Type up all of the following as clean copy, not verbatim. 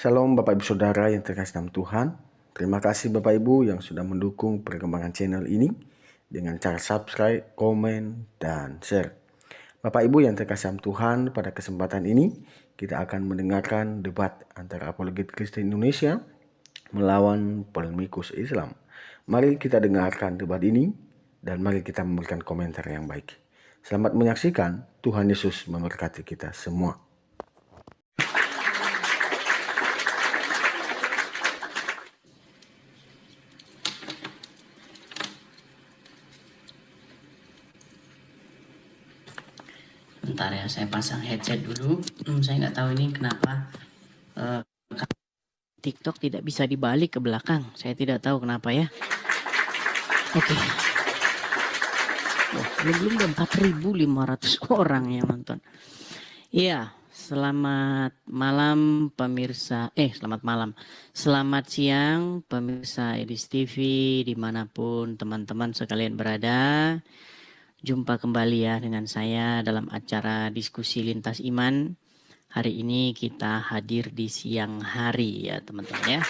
Shalom Bapak Ibu Saudara yang terkasih dalam Tuhan. Terima kasih Bapak Ibu yang sudah mendukung perkembangan channel ini dengan cara subscribe, komen, dan share. Bapak Ibu yang terkasih dalam Tuhan, pada kesempatan ini kita akan mendengarkan debat antara apologet Kristen Indonesia melawan polemikus Islam. Mari kita dengarkan debat ini dan mari kita memberikan komentar yang baik. Selamat menyaksikan. Tuhan Yesus memberkati kita semua. Bentar ya, saya pasang headset dulu. Saya nggak tahu ini kenapa TikTok tidak bisa dibalik ke belakang. Saya tidak tahu kenapa ya. Oke. Belum 4.500 orang yang nonton. Iya, selamat malam pemirsa. Selamat malam. Selamat siang pemirsa Edis TV dimanapun teman-teman sekalian berada. Jumpa kembali ya dengan saya dalam acara diskusi lintas iman. Hari ini kita hadir di siang hari ya teman-teman ya.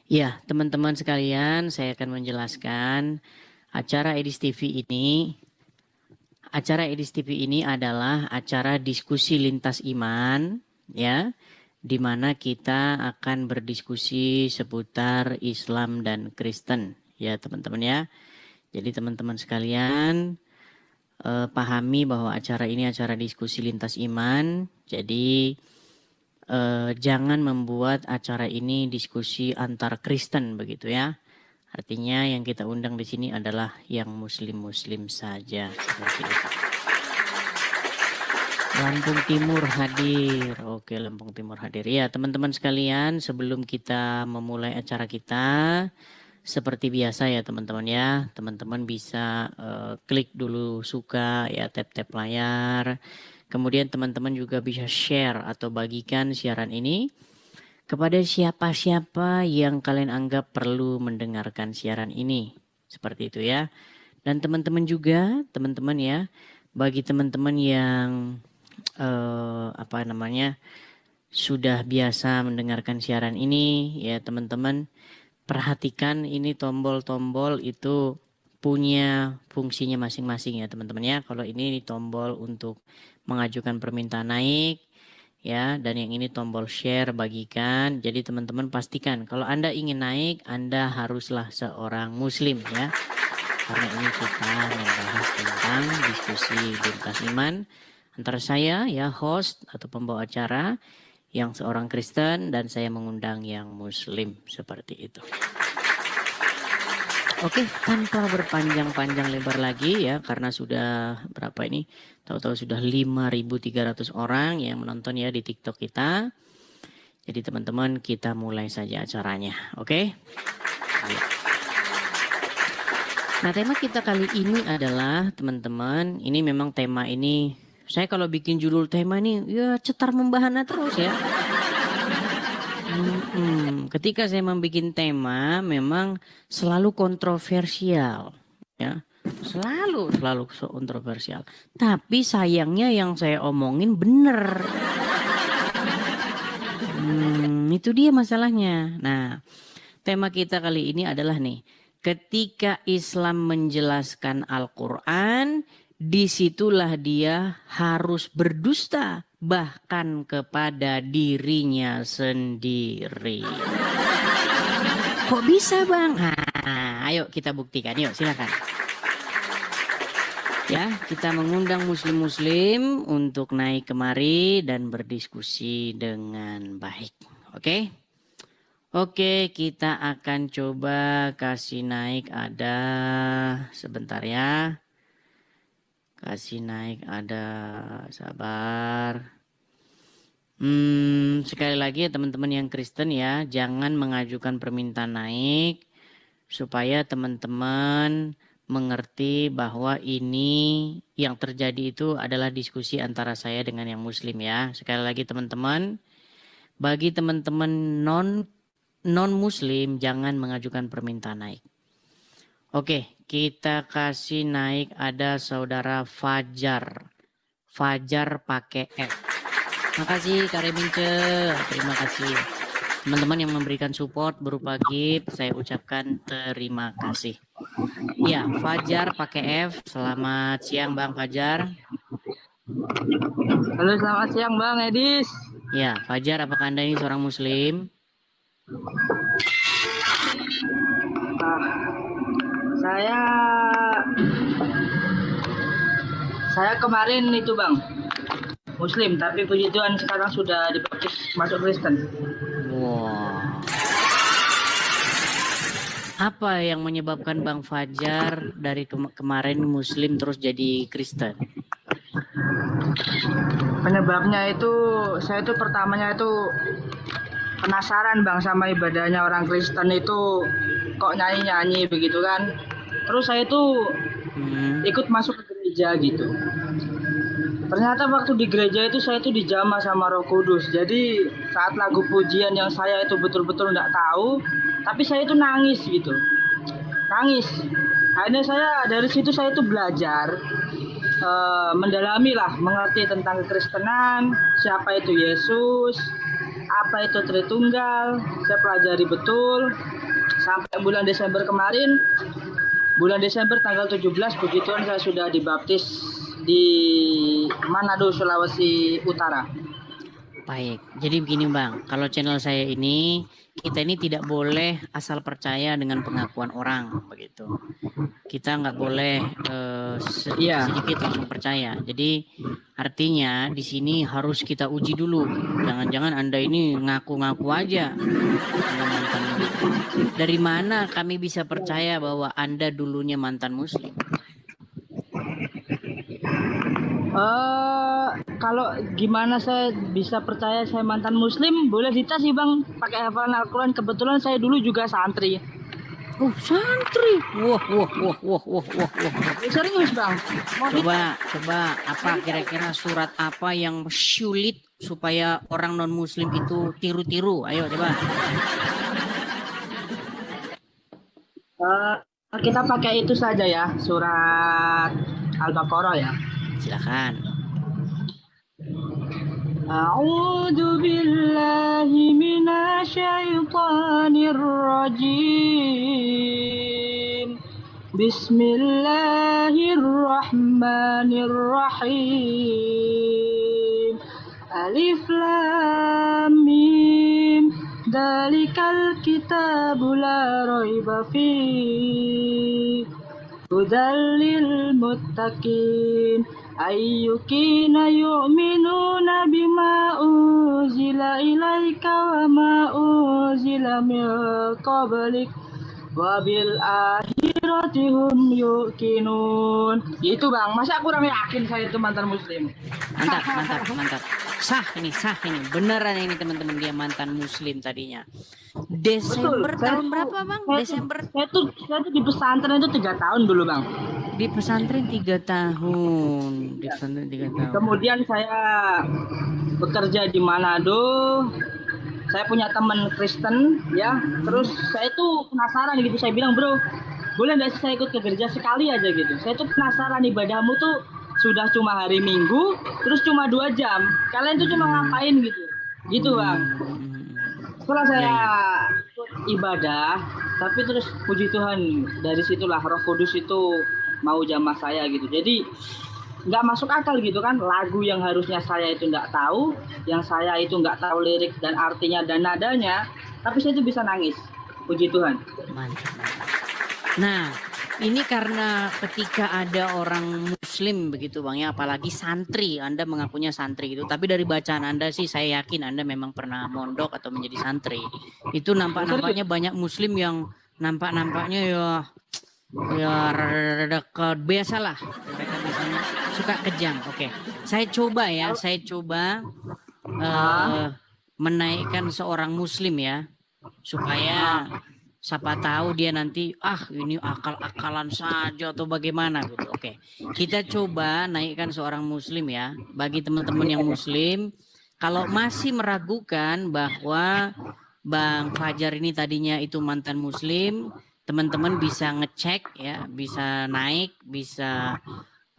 Ya teman-teman sekalian, saya akan menjelaskan acara Edis TV ini. Acara Edis TV ini adalah acara diskusi lintas iman ya, di mana kita akan berdiskusi seputar Islam dan Kristen ya teman-teman ya. Jadi teman-teman sekalian pahami bahwa acara ini acara diskusi lintas iman. Jadi jangan membuat acara ini diskusi antar Kristen begitu ya. Artinya yang kita undang di sini adalah yang Muslim-Muslim saja seperti itu. Lampung Timur hadir. Oke, Lampung Timur hadir. Ya, teman-teman sekalian, sebelum kita memulai acara kita, seperti biasa ya teman-teman ya. Teman-teman bisa klik dulu suka ya, tap-tap layar. Kemudian teman-teman juga bisa share atau bagikan siaran ini kepada siapa-siapa yang kalian anggap perlu mendengarkan siaran ini. Seperti itu ya. Dan teman-teman juga, teman-teman ya, bagi teman-teman yang sudah biasa mendengarkan siaran ini ya teman-teman, perhatikan ini tombol-tombol itu punya fungsinya masing-masing ya teman-teman ya. Kalau ini tombol untuk mengajukan permintaan naik ya, dan yang ini tombol share bagikan. Jadi teman-teman pastikan kalau Anda ingin naik, Anda haruslah seorang Muslim ya. Karena ini kita membahas tentang diskusi lintas iman antara saya ya host atau pembawa acara yang seorang Kristen dan saya mengundang yang Muslim seperti itu. Oke, tanpa berpanjang-panjang lebar lagi ya, karena sudah berapa ini? Tahu-tahu sudah 5.300 orang yang menonton ya di TikTok kita. Jadi teman-teman kita mulai saja acaranya, oke? Ya. Nah tema kita kali ini adalah teman-teman, ini memang tema ini, saya kalau bikin judul tema ini ya cetar membahana terus ya. Ketika saya membuat tema memang selalu kontroversial ya, selalu kontroversial. Tapi sayangnya yang saya omongin bener. Itu dia masalahnya. Nah, tema kita kali ini adalah nih, ketika Islam menjelaskan Al-Quran, disitulah dia harus berdusta bahkan kepada dirinya sendiri. Kok bisa bang? Nah, ayo kita buktikan, yuk silakan. Ya, kita mengundang muslim-muslim untuk naik kemari dan berdiskusi dengan baik. Oke? Oke, kita akan coba kasih naik ada, sebentar ya. Kasih naik ada, sabar. Sekali lagi ya teman-teman yang Kristen ya, jangan mengajukan permintaan naik supaya teman-teman mengerti bahwa ini yang terjadi itu adalah diskusi antara saya dengan yang Muslim ya. Sekali lagi teman-teman, bagi teman-teman non Muslim jangan mengajukan permintaan naik. Oke, kita kasih naik ada saudara Fajar. Fajar pakai F. Makasih Kak Remince, terima kasih. Teman-teman yang memberikan support berupa gift, saya ucapkan terima kasih. Ya, Fajar pakai F. Selamat siang Bang Fajar. Halo, selamat siang Bang Edis. Ya, Fajar, apakah Anda ini seorang Muslim? Saya kemarin itu Bang, Muslim, tapi puji Tuhan sekarang sudah dibaptis masuk Kristen. Wow. Apa yang menyebabkan Bang Fajar dari kemarin Muslim terus jadi Kristen? Penyebabnya itu, saya itu pertamanya itu penasaran Bang sama ibadahnya orang Kristen itu, kok nyanyi-nyanyi begitu kan. Terus saya itu ikut masuk ke gereja gitu. Ternyata waktu di gereja itu saya itu dijamah sama Roh Kudus. Jadi saat lagu pujian yang saya itu betul-betul nggak tahu, tapi saya itu nangis gitu, nangis. Akhirnya dari situ saya itu belajar, mendalami lah, mengerti tentang kekristenan, siapa itu Yesus, apa itu Tritunggal. Saya pelajari betul sampai bulan Desember kemarin. Bulan Desember tanggal 17, puji Tuhan saya sudah dibaptis di Manado, Sulawesi Utara. Baik, jadi begini Bang, kalau channel saya ini, kita ini tidak boleh asal percaya dengan pengakuan orang, begitu. Kita nggak boleh sedikit langsung percaya. Jadi artinya di sini harus kita uji dulu. Jangan-jangan Anda ini ngaku-ngaku aja. Dari mana kami bisa percaya bahwa Anda dulunya mantan Muslim? Kalau gimana saya bisa percaya saya mantan Muslim, boleh dites sih Bang, pakai hafalan Al-Quran. Kebetulan saya dulu juga santri. Oh, santri. Wah. Serius Bang. Coba apa kira-kira surat apa yang sulit supaya orang non Muslim itu tiru-tiru? Ayo coba. Kita pakai itu saja ya, surat Al-Baqarah ya. Silakan. A'udzu billahi minasyaitonir rajim. Bismillahirrahmanirrahim. Alif lam mim. Dzalikal kitabu la raiba fihi. Hudan lil muttaqin. Ayyukina yu'minuna bima unzila ilaika wa ma unzila min qablik wa bil akhirati hum yuqinun. Itu Bang, masa kurang yakin saya itu mantan Muslim? Mantap. Sah ini. Beneran ini teman-teman, dia mantan Muslim tadinya. Desember betul, tahun berapa Bang? Desember. Saya tuh di pesantren itu 3 tahun dulu Bang. Di pesantren 3 tahun. Kemudian saya bekerja di Manado. Saya punya teman Kristen ya. Terus saya tuh penasaran gitu. Saya bilang, "Bro, boleh nggak sih saya ikut ke gereja sekali aja gitu. Saya tuh penasaran ibadahmu tuh sudah cuma hari Minggu, terus cuma 2 jam. Kalian tuh cuma ngapain gitu?" Gitu Bang. Setelah saya ikut ibadah, tapi terus puji Tuhan dari situlah Roh Kudus itu mau jamah saya gitu. Jadi nggak masuk akal gitu kan, lagu yang harusnya saya itu nggak tahu, yang saya itu nggak tahu lirik dan artinya dan nadanya, tapi saya itu bisa nangis. Puji Tuhan. Mantap. Nah, ini karena ketika ada orang Muslim begitu Bang ya, apalagi santri, Anda mengakunya santri gitu. Tapi dari bacaan Anda sih saya yakin Anda memang pernah mondok atau menjadi santri. Itu nampaknya banyak Muslim yang nampaknya ya rada biasalah, mereka biasanya suka kejam. Oke, saya coba menaikkan seorang Muslim ya, supaya siapa tahu dia nanti ini akal-akalan saja atau bagaimana gitu. Oke, kita coba naikkan seorang Muslim ya. Bagi teman-teman yang Muslim, kalau masih meragukan bahwa Bang Fajar ini tadinya itu mantan Muslim, teman-teman bisa ngecek ya, bisa naik, bisa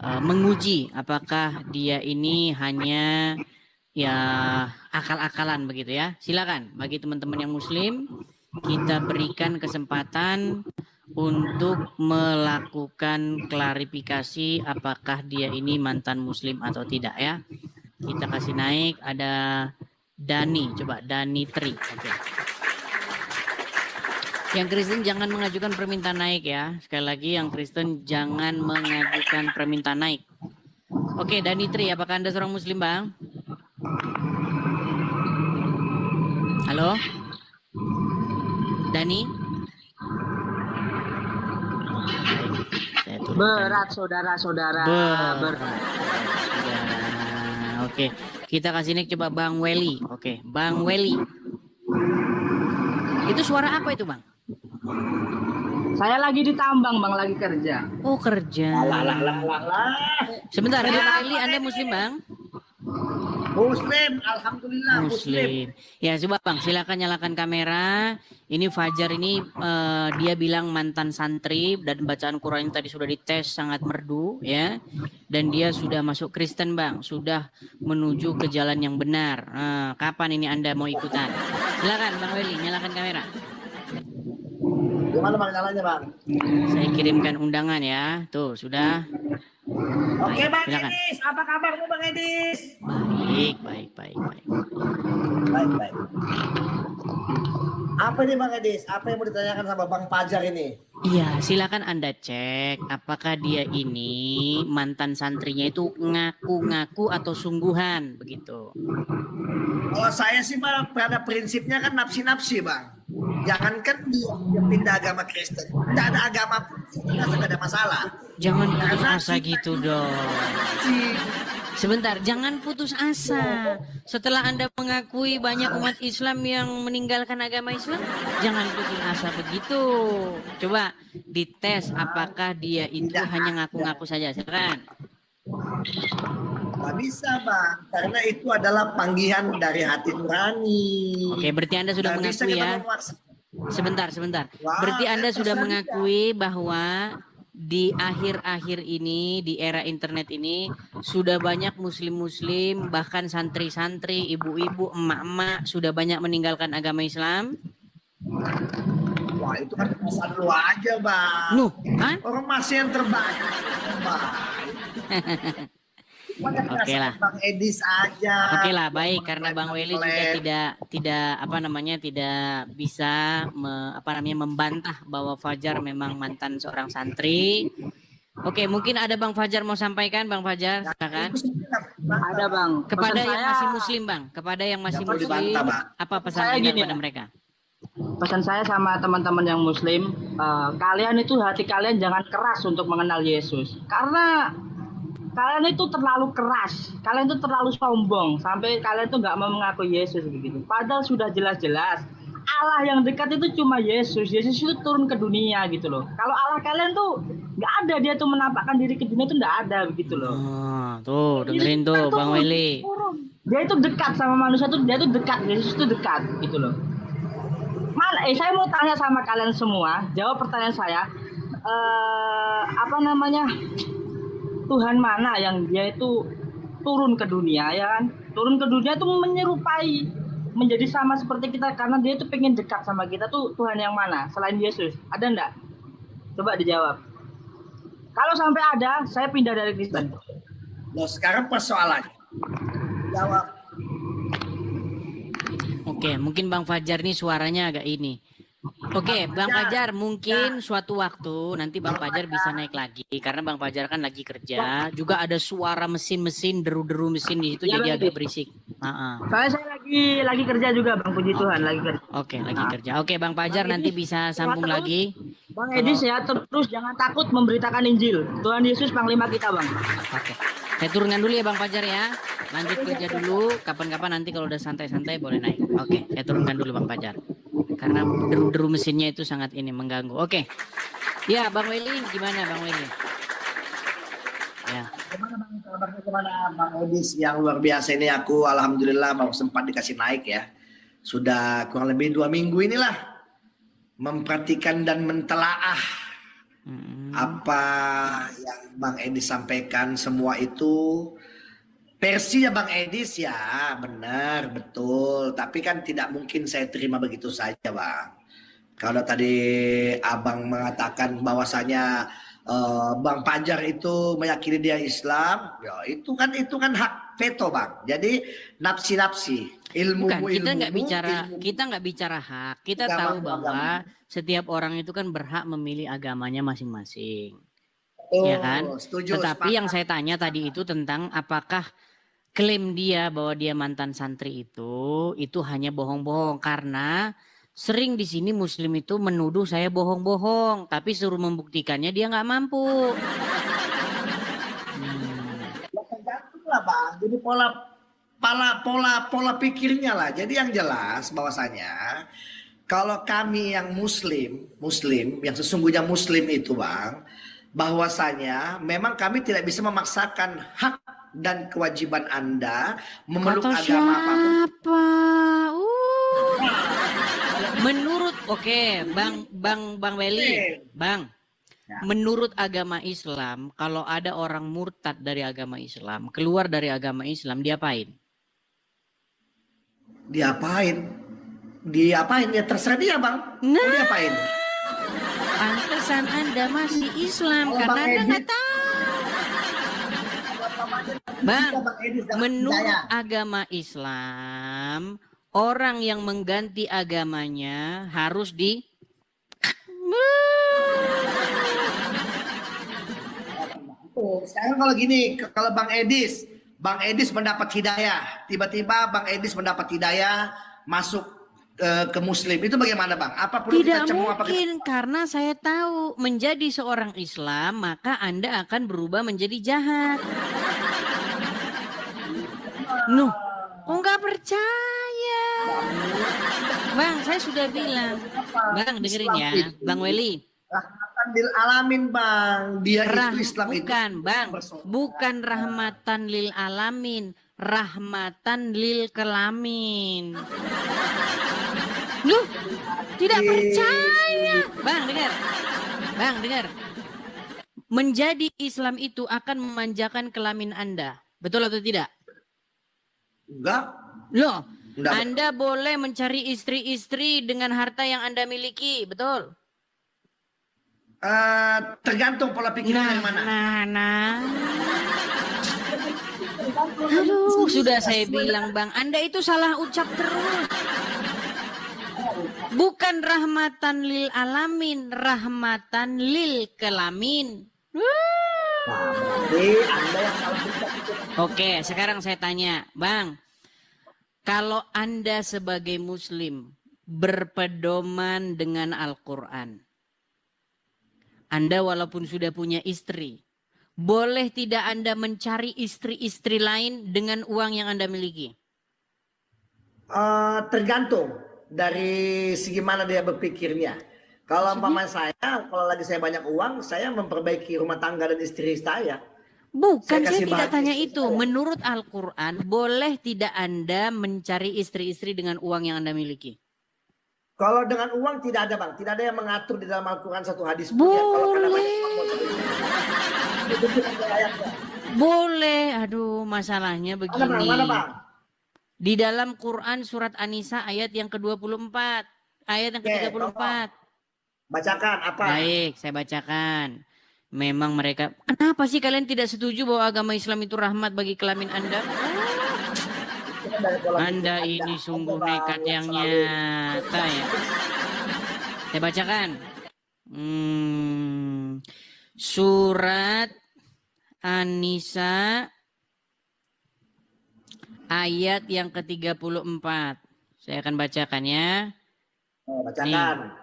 menguji apakah dia ini hanya ya akal-akalan begitu ya. Silakan bagi teman-teman yang muslim kita berikan kesempatan untuk melakukan klarifikasi apakah dia ini mantan muslim atau tidak ya. Kita kasih naik, ada Dani, coba Dani Tri. Oke. Yang Kristen jangan mengajukan permintaan naik ya. Sekali lagi yang Kristen jangan mengajukan permintaan naik. Oke, Dani Tri, apakah Anda seorang muslim, Bang? Halo? Dani? Saya turunkan. Berat saudara-saudara. Berat. Oke, kita kasih naik coba Bang Weli. Oke, Bang Weli. Itu suara apa itu, Bang? Saya lagi di tambang Bang, lagi kerja. Oh, kerja. Sebentar, Bang Weli, Anda muslim, Bang? Muslim, alhamdulillah Muslim. Ya, coba Bang, silakan nyalakan kamera. Ini Fajar ini dia bilang mantan santri dan bacaan Quran tadi sudah dites sangat merdu ya. Dan dia sudah masuk Kristen, Bang. Sudah menuju ke jalan yang benar. Kapan ini Anda mau ikutan? Silakan Bang Weli, nyalakan kamera. Gimana Bang nyalanya Bang? Saya kirimkan undangan ya. Tuh, sudah. Oke Bang silakan. Edis, apa kabarmu Bang Edis? Baik. Baik. Apa nih Bang Edis? Apa yang mau ditanyakan sama Bang Fajar ini? Iya, silakan Anda cek apakah dia ini mantan santrinya itu ngaku-ngaku atau sungguhan begitu. Kalau saya sih Bang, pada prinsipnya kan nafsi-nafsi Bang. Jangankan dia pindah agama Kristen, tidak ada agama pun tidak ada masalah. Jangan putus Karena asa gitu dong. Sebentar, jangan putus asa. Setelah Anda mengakui banyak umat Islam yang meninggalkan agama Islam, jangan putus asa begitu. Coba dites apakah dia itu hanya ngaku-ngaku saja. Silakan. Gak bisa Bang, karena itu adalah panggilan dari hati nurani. Oke, berarti Anda sudah Nggak bisa mengakui kita ya. memaksa. Sebentar. Wah, Berarti Anda saya sudah pesan mengakui bahwa di akhir-akhir ini, di era internet ini, sudah banyak muslim-muslim, bahkan santri-santri, ibu-ibu, emak-emak, sudah banyak meninggalkan agama Islam. Wah itu kan perasaan lu aja Bang. Nuh, kan? Orang masih yang terbaik Bang. Oke lah. Bang Edis aja. Oke lah, baik, karena Bang Weli juga tidak bisa membantah bahwa Fajar memang mantan seorang santri. Oke, mungkin ada Bang Fajar mau sampaikan, Bang Fajar, silakan. Ada Bang. Kepada Pesan yang saya- masih muslim, Bang, kepada yang masih Jangan muslim, dibantah, Bang. apa pesan Saya Anda gini, kepada Bang. mereka? Pesan saya sama teman-teman yang muslim, kalian itu hati kalian jangan keras untuk mengenal Yesus. Karena kalian itu terlalu keras, kalian itu terlalu sombong sampai kalian itu nggak mau mengakui Yesus begitu. Padahal sudah jelas-jelas Allah yang dekat itu cuma Yesus. Yesus itu turun ke dunia gitu loh. Kalau Allah kalian tuh nggak ada, dia tuh menampakkan diri ke dunia tuh nggak ada begitu loh. Tuh, dengerin Yesus tuh, itu Bang Weli. turun. Dia itu dekat sama manusia tuh, dia tuh dekat. Yesus itu dekat gitu loh. Saya mau tanya sama kalian semua, jawab pertanyaan saya. Tuhan mana yang dia itu turun ke dunia ya kan? Turun ke dunia itu menyerupai, menjadi sama seperti kita karena dia itu pengen dekat sama kita tuh. Tuhan yang mana selain Yesus? Ada enggak? Coba dijawab. Kalau sampai ada, saya pindah dari Kristen. Loh, sekarang persoalannya. Jawab. Oke, mungkin Bang Fajar nih suaranya agak ini. Oke, Bang Fajar, mungkin suatu waktu nanti Bang Fajar bisa naik lagi karena Bang Fajar kan lagi kerja. Juga ada suara mesin-mesin, deru-deru mesin di situ Ya, jadi lagi. agak berisik. Saya lagi kerja juga Bang, puji Tuhan lagi kerja. Oke, lagi kerja. Oke, Bang Fajar nanti bisa sambung terus. lagi. Bang Edis ya, terus jangan takut memberitakan Injil. Tuhan Yesus panglima kita Bang. Oke. Saya turunkan dulu ya Bang Fajar ya. Lanjut kerja dulu. Kapan-kapan nanti kalau udah santai-santai boleh naik. Oke, saya turunkan dulu Bang Fajar. Karena deru-deru mesinnya itu sangat ini mengganggu. Oke. Ya, Bang Weli gimana Bang Weli? Ya. Gimana Bang Edis yang luar biasa ini, aku alhamdulillah mau sempat dikasih naik ya. Sudah kurang lebih 2 minggu inilah memperhatikan dan mentelaah Apa yang Bang Edis sampaikan semua itu versinya Bang Edis ya benar, betul. Tapi kan tidak mungkin saya terima begitu saja Bang. Kalau tadi Abang mengatakan bahwasanya Bang Fajar itu meyakini dia Islam, ya itu kan hak veto Bang. Jadi nafsi-nafsi, Bukan, ilmu kita nggak bicara hak. Kita tahu bahwa setiap orang itu kan berhak memilih agamanya masing-masing. Ya kan? Setuju. Tetapi sepakat. yang saya tanya tadi itu tentang apakah klaim dia bahwa dia mantan santri itu hanya bohong-bohong, karena sering di sini Muslim itu menuduh saya bohong-bohong, tapi suruh membuktikannya dia nggak mampu. Ya tergantung lah Bang. Jadi pola pikirnya lah. Jadi yang jelas bahwasanya kalau kami yang muslim yang sesungguhnya muslim itu Bang, bahwasanya memang kami tidak bisa memaksakan hak dan kewajiban Anda memeluk Kata agama apapun. siapa? Menurut Bang Weli, Bang. Ya. Menurut agama Islam, kalau ada orang murtad dari agama Islam, keluar dari agama Islam, diapain? Diapain ya terserah dia Bang. Nah. Mau diapain? Pantesan Anda masih Islam, Kalau karena Bang Anda Edis- nggak tahu. Bang, Bang Edis dapat menurut hidayah. agama Islam, orang yang mengganti agamanya harus di... Sekarang kalau gini, kalau Bang Edis mendapat hidayah, tiba-tiba Bang Edis mendapat hidayah masuk ke Muslim, itu bagaimana Bang? Apa perlu Tidak kita cemu apa kita? mungkin, karena saya tahu menjadi seorang Islam maka Anda akan berubah menjadi jahat. Nuh, kok nggak percaya? Bang, saya sudah bilang. Bang, dengerin ya, Bang Weli. Rahmatan lil alamin Bang, dia itu Islam itu Bukan, Bang. bersaudara. Bukan rahmatan lil alamin, rahmatan lil kelamin. Loh, tidak percaya. Bang, dengar. Bang, dengar. Menjadi Islam itu akan memanjakan kelamin Anda. Betul atau tidak? Enggak. Loh, Enggak. Anda boleh mencari istri-istri dengan harta yang Anda miliki. Betul? Tergantung pola pikirnya yang mana. Aduh, sudah saya bilang Bang, Anda itu salah ucap terus. Bukan rahmatan lil alamin, rahmatan lil kelamin. Nah, berarti Anda yang salah ucap itu. Oke, sekarang saya tanya, Bang. Kalau Anda sebagai Muslim berpedoman dengan Al-Quran, Anda walaupun sudah punya istri, boleh tidak Anda mencari istri-istri lain dengan uang yang Anda miliki? Tergantung dari segi mana dia berpikirnya. Kalau umpama kalau lagi saya banyak uang, saya memperbaiki rumah tangga dan istri saya. Bukan, Saya saya kasih tidak bahan tanya istri itu. saya. Menurut Al-Quran, boleh tidak Anda mencari istri-istri dengan uang yang Anda miliki? Kalau dengan uang tidak ada Bang, tidak ada yang mengatur di dalam Al-Quran satu hadis pun ya. Kalau karena banyak uang, itu bukan ayatnya. Boleh. Aduh, masalahnya begini. Mana Bang? Di dalam Quran surat An-Nisa ayat yang ke-24. Ayat yang ke-34. Bacakan apa? Baik, saya bacakan. Memang mereka, kenapa sih kalian tidak setuju bahwa agama Islam itu rahmat bagi kelamin Anda? Anda ini sungguh nekat yang nyata ya. Saya bacakan. Surat An-Nisa ayat yang ke-34. Saya akan bacakan ya. Bacakan.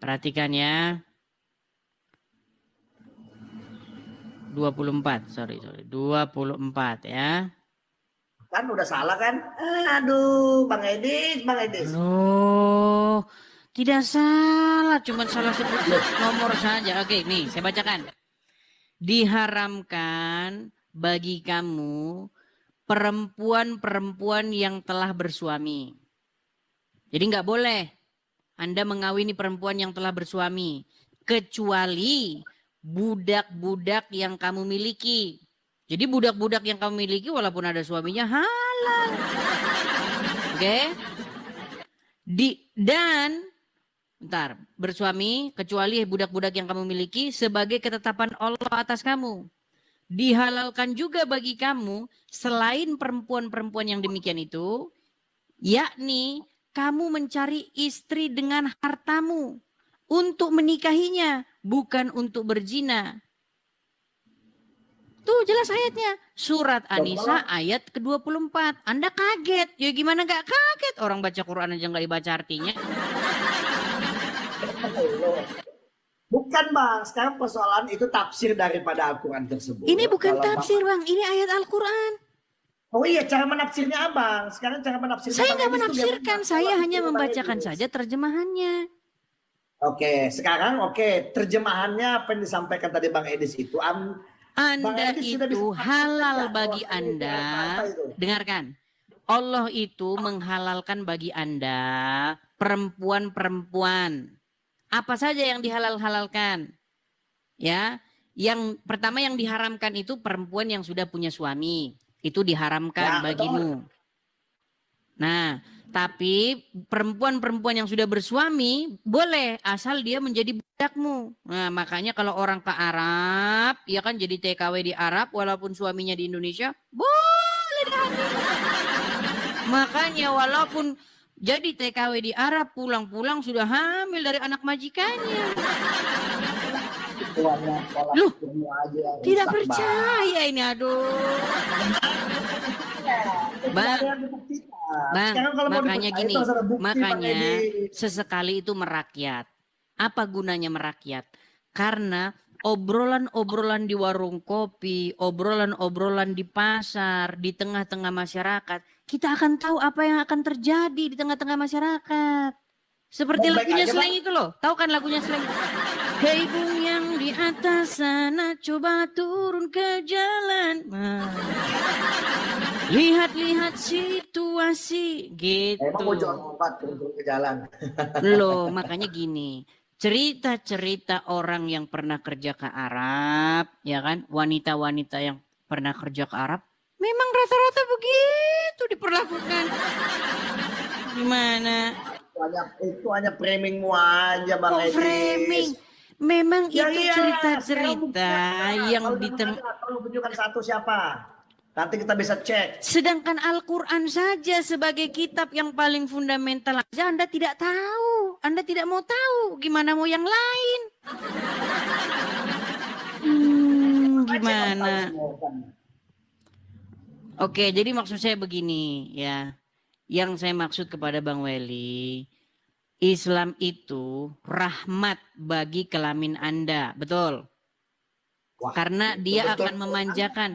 Perhatikan ya. 24, sorry. 24 ya. Kan udah salah kan? Aduh, Bang Edis. Loh, tidak salah, cuma salah sebut nomor saja. Oke, nih saya bacakan. Diharamkan bagi kamu perempuan-perempuan yang telah bersuami. Jadi nggak boleh Anda mengawini perempuan yang telah bersuami. kecuali budak-budak yang kamu miliki. Jadi budak-budak yang kamu miliki walaupun ada suaminya halal. Oke? Dan bentar, bersuami kecuali budak-budak yang kamu miliki sebagai ketetapan Allah atas kamu. Dihalalkan juga bagi kamu selain perempuan-perempuan yang demikian itu, yakni kamu mencari istri dengan hartamu untuk menikahinya, bukan untuk berzina. Tuh jelas ayatnya. Surat An-Nisa ayat ke-24. Anda kaget. Ya gimana gak kaget? Orang baca Quran aja gak dibaca artinya. Bukan Bang, sekarang persoalan itu tafsir daripada Al-Quran tersebut. Ini bukan Kalau tafsir Bang, ini ayat Al-Quran. Oh iya, cara menafsirnya Abang. Sekarang cara menafsirnya Saya Bang nggak Edis itu menafsirkan, bagaimana? saya Kalau hanya Bang membacakan Edis. saja terjemahannya. Oke, sekarang terjemahannya apa yang disampaikan tadi Bang Edis itu. Bang Anda Edis sudah bisa itu halal menafsirkan bagi bahwa ini Anda. apa itu? Dengarkan. Allah itu menghalalkan bagi Anda perempuan-perempuan. Apa saja yang dihalal-halalkan? Ya, yang pertama yang diharamkan itu perempuan yang sudah punya suami. Itu diharamkan Ya, bagimu. Nah, tapi perempuan-perempuan yang sudah bersuami boleh asal dia menjadi budakmu. Nah, makanya kalau orang ke Arab, ya kan jadi TKW di Arab walaupun suaminya di Indonesia, boleh diambil. Makanya walaupun jadi TKW di Arab pulang-pulang sudah hamil dari anak majikannya. Loh, tidak percaya ini, aduh. Bang, makanya gini, makanya sesekali itu merakyat. Apa gunanya merakyat? Karena obrolan-obrolan di warung kopi, obrolan-obrolan di pasar, di tengah-tengah masyarakat, kita akan tahu apa yang akan terjadi di tengah-tengah masyarakat. Seperti lagunya Slank itu loh, tahu kan lagunya Slank? Hei bung yang di atas sana, coba turun ke jalan. Lihat-lihat situasi gitu. Emang mau jual obat turun ke jalan. Loh, makanya gini. Cerita-cerita orang yang pernah kerja ke Arab, ya kan? Wanita-wanita yang pernah kerja ke Arab, memang rata-rata begitu diperlakukan. Gimana? Itu hanya framingmu aja Bang Edis. Framing? Memang Ya, itu iya, cerita-cerita yang Tolong tunjukkan satu siapa. Nanti kita bisa cek. Sedangkan Al-Quran saja sebagai kitab yang paling fundamental aja Anda tidak tahu. Anda tidak mau tahu. Gimana mau yang lain? Gimana? Oke, jadi maksud saya begini ya. Yang saya maksud kepada Bang Weli, Islam itu rahmat bagi kelamin Anda. Betul? Wah, karena dia betul, akan memanjakan.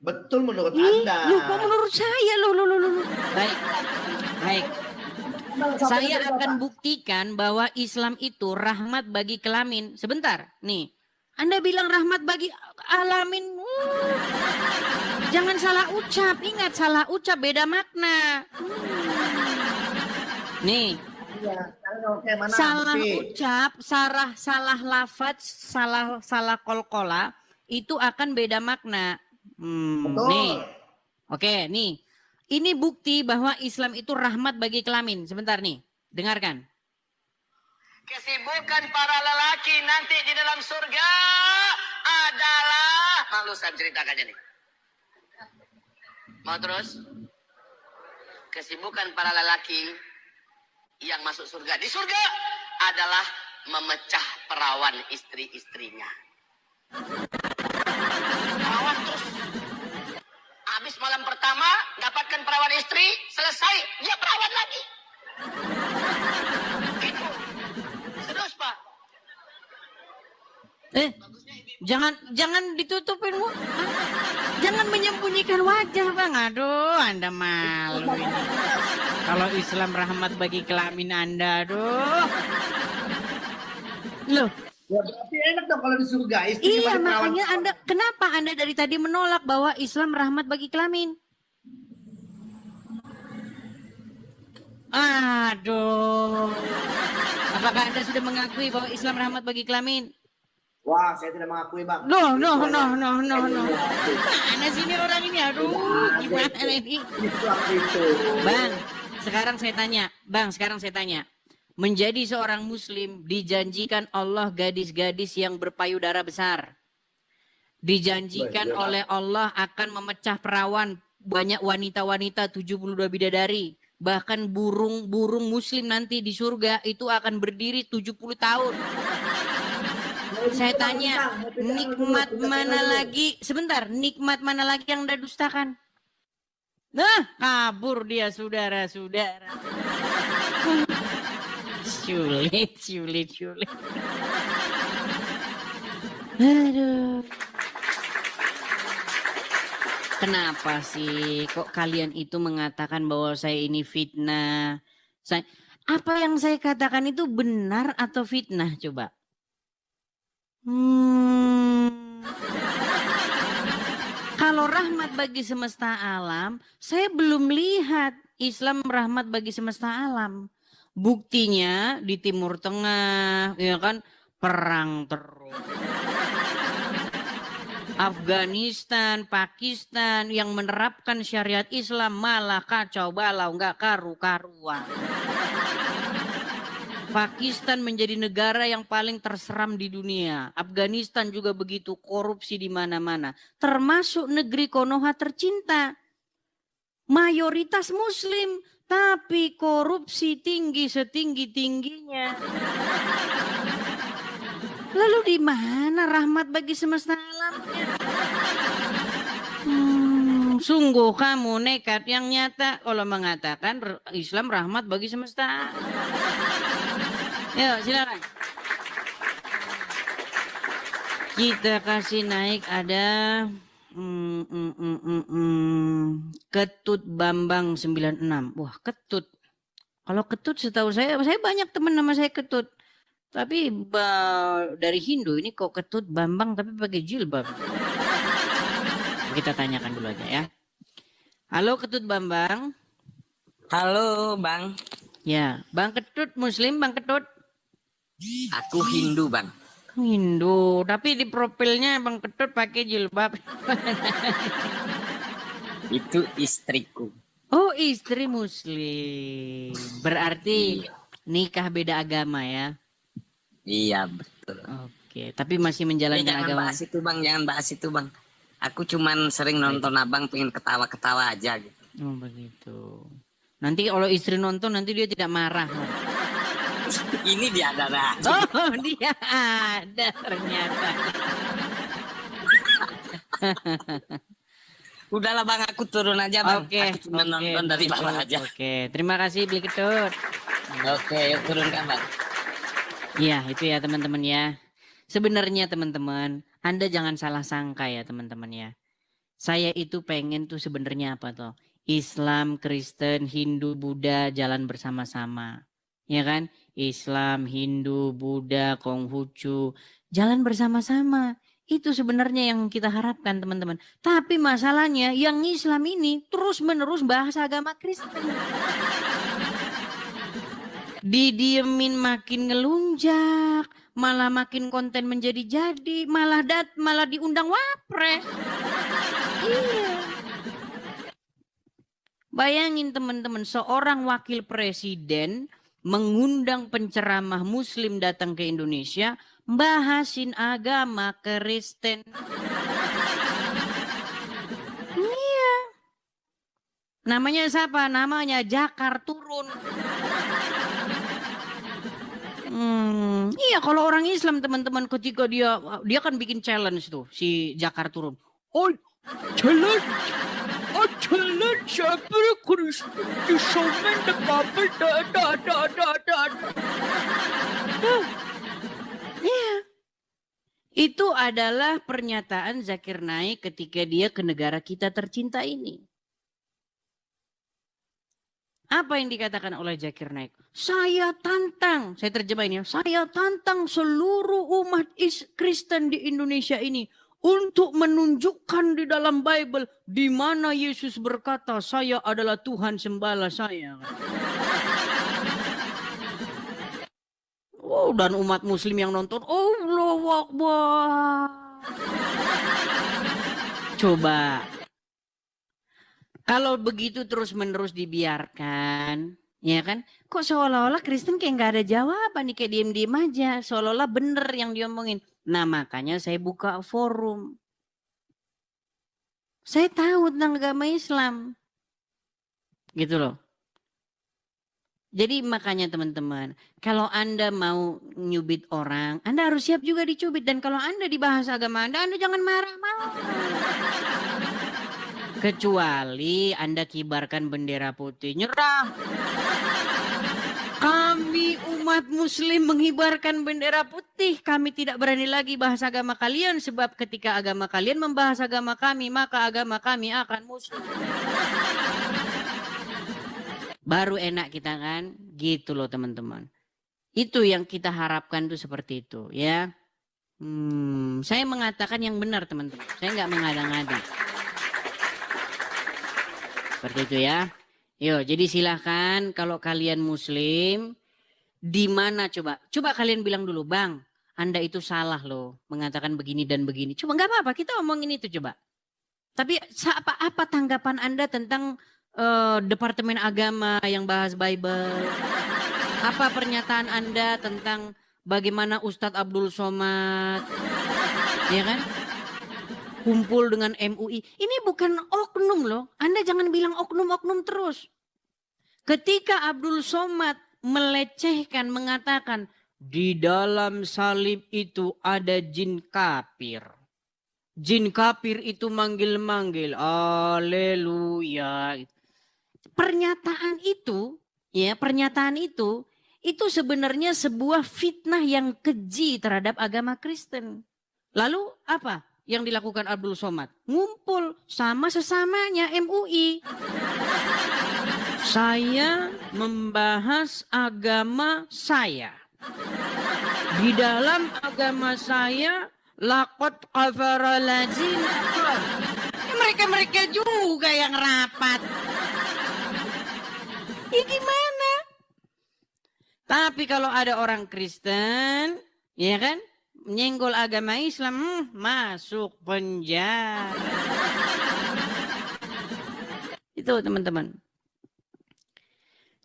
Betul menurut Anda. Loh, kok menurut saya? Loh. Baik. Baik. Saya akan buktikan bahwa Islam itu rahmat bagi kelamin. Sebentar, nih. Anda bilang rahmat bagi alamin. Jangan salah ucap. Ingat, salah ucap beda makna. Nih. Salah ucap, salah lafaz, salah kolkola itu akan beda makna. Nih. Oke, nih. Ini bukti bahwa Islam itu rahmat bagi kelamin. Sebentar nih, dengarkan. Kesibukan para lelaki nanti di dalam surga adalah... Malu saya ceritakannya nih. Mau terus? Kesibukan para lelaki yang masuk surga di surga adalah memecah perawan istri-istrinya. Perawan terus. Habis malam pertama dapatkan perawan istri, selesai dia perawan lagi. Gitu. Serius Pak. Jangan ditutupin, jangan menyembunyikan wajah Bang. Aduh, Anda malu ini. Kalau Islam rahmat bagi kelamin Anda, aduh. Loh. Ya berarti enak dong kalau di surga. Iya, makanya kenapa Anda dari tadi menolak bahwa Islam rahmat bagi kelamin? Aduh. Apakah Anda sudah mengakui bahwa Islam rahmat bagi kelamin? Wah, saya tidak mengakui, Bang. No. Mana sini orang ini? Aduh, gimana ini? Itu. Bang, sekarang saya tanya. Menjadi seorang muslim dijanjikan Allah gadis-gadis yang berpayudara besar. Dijanjikan oleh Allah akan memecah perawan banyak wanita-wanita 72 bidadari. Bahkan burung muslim nanti di surga itu akan berdiri 70 tahun. Saya tanya, nikmat mana lagi? Sebentar, nikmat mana lagi yang Anda dustakan? Nah, kabur dia saudara-saudara. Sulit. Aduh. Kenapa sih kok kalian itu mengatakan bahwa saya ini fitnah? Apa yang saya katakan itu benar atau fitnah coba? Kalau rahmat bagi semesta alam, saya belum lihat Islam rahmat bagi semesta alam. Buktinya di Timur Tengah, ya kan, perang terus. Afghanistan, Pakistan yang menerapkan syariat Islam malah kacau balau, nggak karu-karuan. Pakistan menjadi negara yang paling terseram di dunia. Afghanistan juga begitu, korupsi di mana-mana. Termasuk negeri Konoha tercinta. Mayoritas muslim, tapi korupsi tinggi setinggi-tingginya. Lalu di mana rahmat bagi semesta alamnya? Sungguh kamu nekat yang nyata kalau mengatakan Islam rahmat bagi semesta alam. Yuk silakan. Kita kasih naik ada Ketut Bambang 96. Wah, Ketut. Kalau Ketut setahu saya banyak teman nama saya Ketut. Tapi dari Hindu ini kok Ketut Bambang tapi pakai jilbab. Kita tanyakan dulu aja ya. Halo Ketut Bambang. Halo Bang. Ya, Bang Ketut Muslim, Bang Ketut. Aku Hindu Bang. Hindu, tapi di profilnya Bang Ketut pakai jilbab. Itu istriku. Oh, istri Muslim. Berarti nikah beda agama ya? Iya betul. Oke, tapi masih menjalankan jangan agama. bahas itu Bang, jangan bahas itu Bang. Aku cuman sering nonton Abang pengen ketawa-ketawa aja gitu. Oh begitu. Nanti kalau istri nonton nanti dia tidak marah. Ini dia ada. Oh dia ada ternyata. Udahlah Bang, aku turun aja Bang. Oke, Aku cuma nonton dari bawah aja. Oke, terima kasih Beli Ketut. Oke, yuk turunkan Bang. Iya, itu ya teman-teman ya. Sebenarnya teman-teman, Anda jangan salah sangka ya teman-teman ya. Saya itu pengen tuh sebenarnya apa tuh? Islam, Kristen, Hindu, Buddha jalan bersama-sama. Ya kan? Islam, Hindu, Buddha, Konghucu jalan bersama-sama. Itu sebenarnya yang kita harapkan teman-teman. Tapi masalahnya yang Islam ini terus-menerus bahas agama Kristen. Didiemin makin ngelunjak, malah makin konten menjadi-jadi, malah diundang wapres. Iya. Bayangin teman-teman, seorang wakil presiden mengundang penceramah muslim datang ke Indonesia, bahasin agama Kristen. Iya. Namanya siapa? Namanya Jakar Turun. Iya, kalau orang Islam teman-teman ketika dia kan bikin challenge tuh si Jakar Turun. Oh, challenge siapa Kristen di sana Iya. Itu adalah pernyataan Zakir Naik ketika dia ke negara kita tercinta ini. Apa yang dikatakan oleh Zakir Naik? Saya tantang, saya terjemahin ya, saya tantang seluruh umat Kristen di Indonesia ini untuk menunjukkan di dalam Bible di mana Yesus berkata, saya adalah Tuhan sembahlah saya. Oh, dan umat muslim yang nonton, Allahu Akbar. Coba, kalau begitu terus-menerus dibiarkan, ya kan? Kok seolah-olah Kristen kayak nggak ada jawaban nih, kayak diem-diem aja. Seolah-olah bener yang diomongin. Nah, makanya saya buka forum. Saya tahu tentang agama Islam. Gitu loh. Jadi makanya teman-teman, kalau Anda mau nyubit orang, Anda harus siap juga dicubit. Dan kalau Anda dibahas agama Anda jangan marah-marah. Kecuali Anda kibarkan bendera putih, nyerah. Kami umat muslim mengibarkan bendera putih. Kami tidak berani lagi bahas agama kalian. Sebab ketika agama kalian membahas agama kami, maka agama kami akan muslim. Baru enak kita kan, gitu loh teman-teman. Itu yang kita harapkan tuh seperti itu ya. Saya mengatakan yang benar teman-teman. Saya nggak mengada-ngada. Seperti itu ya. Yo, jadi silahkan kalau kalian muslim, di mana coba? Coba kalian bilang dulu, Bang, Anda itu salah loh mengatakan begini dan begini. Coba nggak apa-apa, kita omongin itu coba. Tapi apa tanggapan Anda tentang Departemen Agama yang bahas Bible? Apa pernyataan Anda tentang bagaimana Ustadz Abdul Somad, ya kan? Kumpul dengan MUI. Ini bukan oknum loh. Anda jangan bilang oknum-oknum terus. Ketika Abdul Somad melecehkan, mengatakan di dalam salib itu ada jin kafir. Jin kafir itu manggil-manggil. Haleluya. Pernyataan itu sebenarnya sebuah fitnah yang keji terhadap agama Kristen. Lalu apa yang dilakukan Abdul Somad? Ngumpul sama sesamanya MUI. Saya membahas agama saya. Di dalam agama saya, laqad kafara lazina. Mereka juga yang rapat. Ya gimana? Tapi kalau ada orang Kristen, ya kan, menyenggol agama Islam, masuk penjara. Itu teman-teman.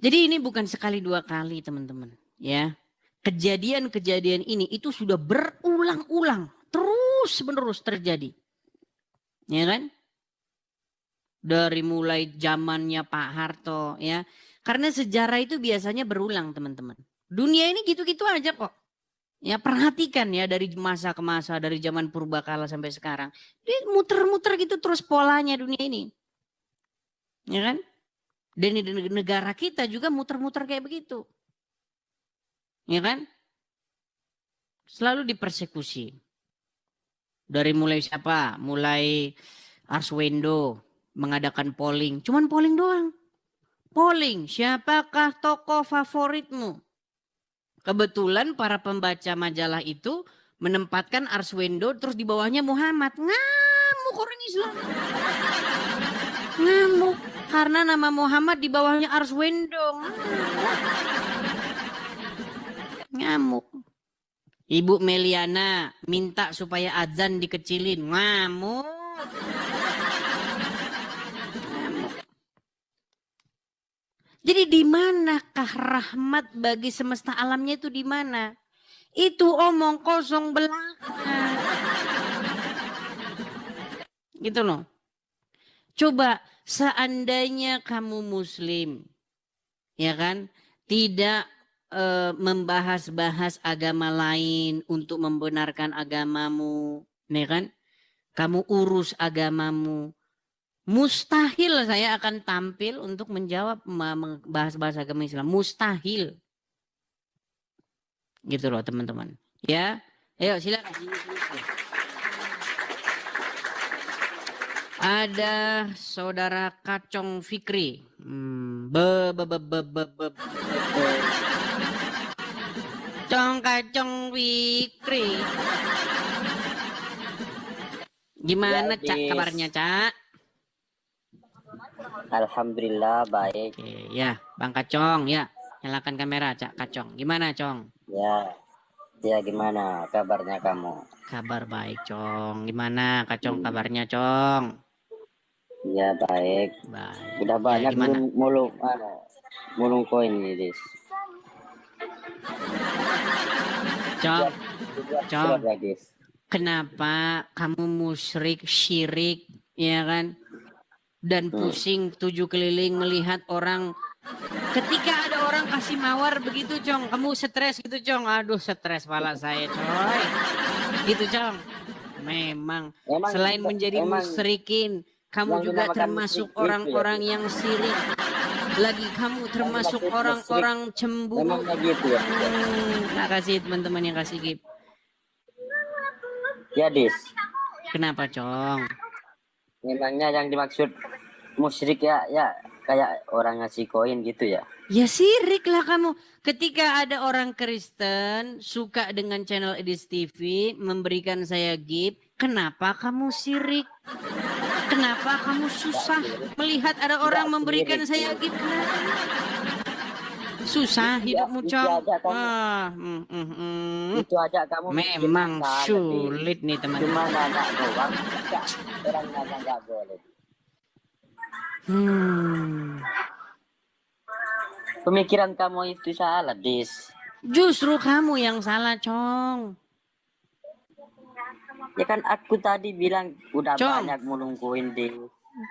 Jadi ini bukan sekali dua kali teman-teman. Ya, kejadian-kejadian ini itu sudah berulang-ulang, terus-menerus terjadi. Ya kan? Dari mulai zamannya Pak Harto, ya. Karena sejarah itu biasanya berulang teman-teman. Dunia ini gitu-gitu aja kok. Ya perhatikan ya dari masa ke masa, dari zaman purbakala sampai sekarang. Dia muter-muter gitu terus polanya dunia ini. Ya kan? Dan di negara kita juga muter-muter kayak begitu. Ya kan? Selalu dipersekusi. Dari mulai siapa? Mulai Arswendo mengadakan polling. Cuman polling doang. Polling, siapakah tokoh favoritmu? Kebetulan para pembaca majalah itu menempatkan Arswendo terus di bawahnya Muhammad. Ngamuk orang Islam. Ngamuk. Karena nama Muhammad di bawahnya Arswendo. Ngamuk. Ibu Meliana minta supaya azan dikecilin. Ngamuk. Jadi di manakah rahmat bagi semesta alamnya itu di mana? Itu omong kosong belaka. Gitu loh. Coba seandainya kamu muslim, ya kan, tidak membahas-bahas agama lain untuk membenarkan agamamu, ya kan? Kamu urus agamamu. Mustahil saya akan tampil untuk menjawab bahas-bahas agama Islam. Mustahil. Gitu loh teman-teman. Ya, ayo silakan. Ada saudara Kacong Fikri. Kacong Fikri. Gimana Ya, Cak kabarnya Cak? Alhamdulillah baik. Oke, ya, Bang Kacong, ya. Nyalakan kamera, Cak Kacong. Gimana, Cong? Ya gimana kabarnya kamu? Kabar baik, Cong. Gimana, Kak Cong, kabarnya, Cong? Ya baik. Baik. Udah Ya, banyak gimana? mulung koin ini, Dis. Cong, Cong. Sudah, Dis. Kenapa kamu musyrik, syirik, ya kan? Dan pusing 7 keliling melihat orang. Ketika ada orang kasih mawar begitu, Cong, kamu stres gitu, Cong. Aduh, stres pala saya, coy. Gitu, Cong. Memang selain menjadi musyrikin, kamu juga termasuk orang-orang yang syirik. Lagi kamu termasuk orang-orang cemburu. Gitu ya. Makasih teman-teman yang kasih gift. Ya, Dis. Kenapa, Cong? Memangnya yang dimaksud musyrik ya kayak orang ngasih koin gitu ya. Ya syirik lah kamu. Ketika ada orang Kristen suka dengan channel Edis TV memberikan saya gift, kenapa kamu syirik? Kenapa kamu susah melihat ada orang memberikan saya gift? Susah hidupmu, Cong. Itu aja kamu memang sulit nih teman-teman. Cuma nanya doang, orang nanya nggak boleh. Pemikiran kamu itu salah, Dis. Justru kamu yang salah, Cong. Ya kan aku tadi bilang udah Cong. banyak mulungkuin, Dis.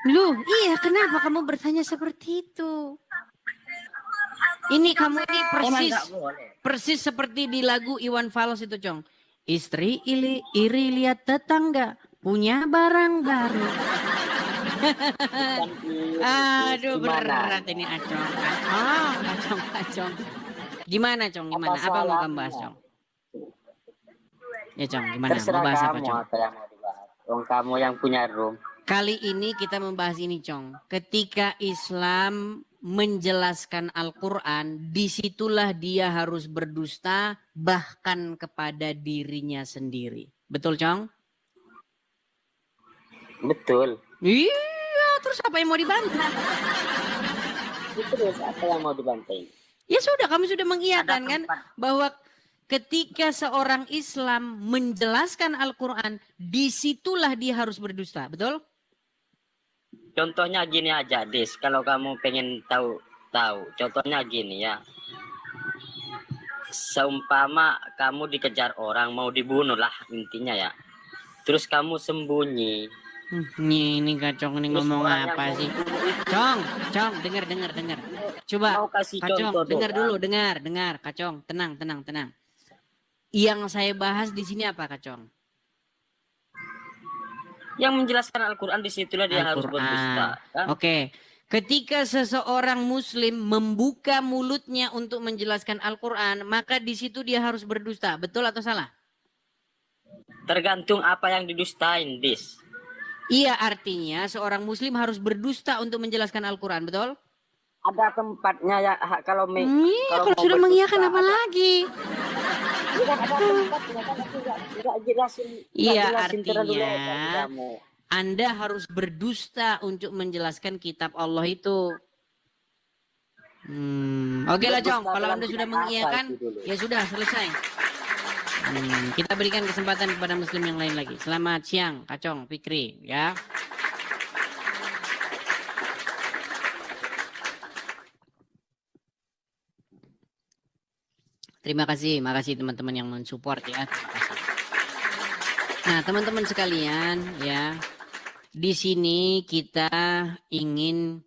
Loh, iya kenapa kamu bertanya seperti itu? Ini kamu ini persis seperti di lagu Iwan Fals itu, Cong. Istri iri lihat tetangga punya barang baru. Aduh, berat ini Acong. Acong. Gimana, Cong? Gimana? Apa mau kamu bahas, Cong? Ya, Cong, gimana? Terserah Mau bahas apa, kamu Cong? apa yang mau dibahas. Kamu yang punya room. Kali ini kita membahas ini, Cong. Ketika Islam menjelaskan Al-Quran, disitulah dia harus berdusta bahkan kepada dirinya sendiri. Betul, Cong? Betul. Iya, terus apa yang mau dibantah? Terus apa yang mau dibantai? Ya sudah, kamu sudah mengiyakan kan bahwa ketika seorang Islam menjelaskan Al-Quran, disitulah dia harus berdusta, betul? Contohnya gini aja, Dis. Kalau kamu pengen tahu. Contohnya gini ya. Seumpama kamu dikejar orang, mau dibunuh lah intinya ya. Terus kamu sembunyi. Ini Kacong ini ngomong apa sih? Cong, dengar. Coba, Mau kasih Kacong, contoh dengar doang. dulu, dengar. Kacong, tenang. Yang saya bahas di sini apa, Kacong? Yang menjelaskan Al-Quran disitulah dia harus berdusta. Kan? Oke. Ketika seseorang Muslim membuka mulutnya untuk menjelaskan Al-Quran, maka di situ dia harus berdusta. Betul atau salah? Tergantung apa yang didustain, Dis. Iya, artinya seorang Muslim harus berdusta untuk menjelaskan Al-Quran, betul? Ada tempatnya ya kalau kalau sudah mengiyakan apa lagi? Bukan ada tempatnya kan aku nggak jelasin. Iya, artinya Anda harus berdusta untuk menjelaskan kitab Allah itu. Oke lah, Cong. Kalau Anda sudah mengiyakan, ya sudah selesai. Kita berikan kesempatan kepada Muslim yang lain lagi. Selamat siang, Kacong, Fikri, ya. Terima kasih, makasih teman-teman yang mensupport ya. Terima kasih. Nah, teman-teman sekalian ya, di sini kita ingin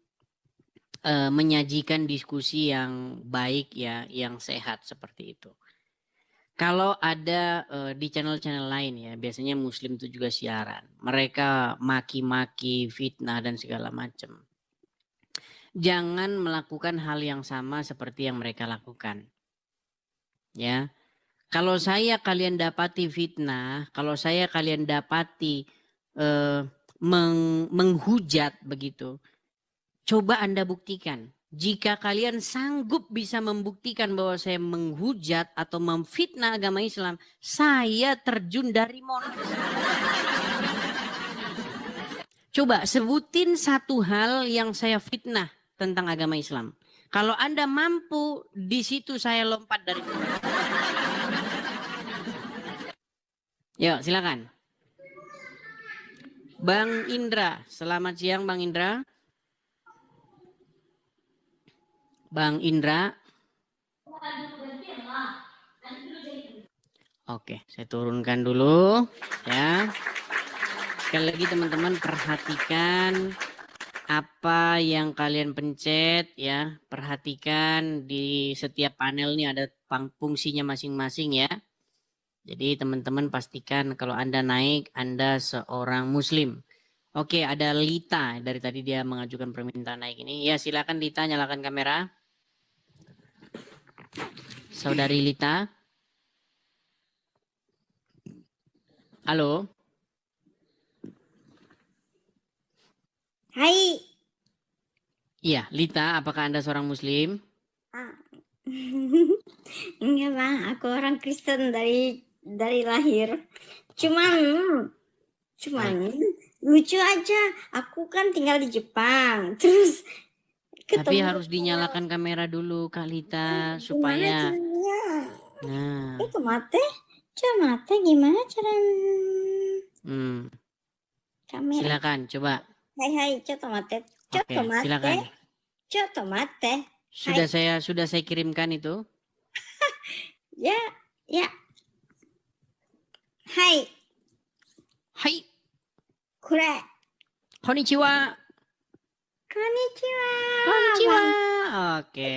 menyajikan diskusi yang baik ya, yang sehat seperti itu. Kalau ada di channel-channel lain ya, biasanya Muslim itu juga siaran. Mereka maki-maki, fitnah dan segala macam. Jangan melakukan hal yang sama seperti yang mereka lakukan. Ya, kalau saya kalian dapati fitnah, kalau saya kalian dapati menghujat begitu, coba Anda buktikan. Jika kalian sanggup bisa membuktikan bahwa saya menghujat atau memfitnah agama Islam, saya terjun dari Monas. Coba sebutin satu hal yang saya fitnah tentang agama Islam. Kalau Anda mampu, di situ saya lompat dari Monas. Yuk, silakan. Bang Indra, selamat siang Bang Indra. Bang Indra. Oke, saya turunkan dulu ya. Sekali lagi teman-teman perhatikan apa yang kalian pencet ya. Perhatikan di setiap panel ini ada fungsinya masing-masing ya. Jadi teman-teman pastikan kalau Anda naik, Anda seorang muslim. Oke, ada Lita. Dari tadi dia mengajukan permintaan naik ini. Ya, silakan Lita, nyalakan kamera. Saudari Lita. Halo. Hai. Iya, Lita, apakah Anda seorang muslim? Enggak bang, aku orang Kristen dari lahir. Cuman lucu aja. Aku kan tinggal di Jepang. Terus Tapi harus dinyalakan kamera dulu Kak Lita supaya. Nah. Itu mate gimana cara kamera? Silakan coba. Hai, cotomate. Oke, silakan. Cotomate. Sudah saya kirimkan itu. Ya. Hai. Kure. Konnichiwa. Oke.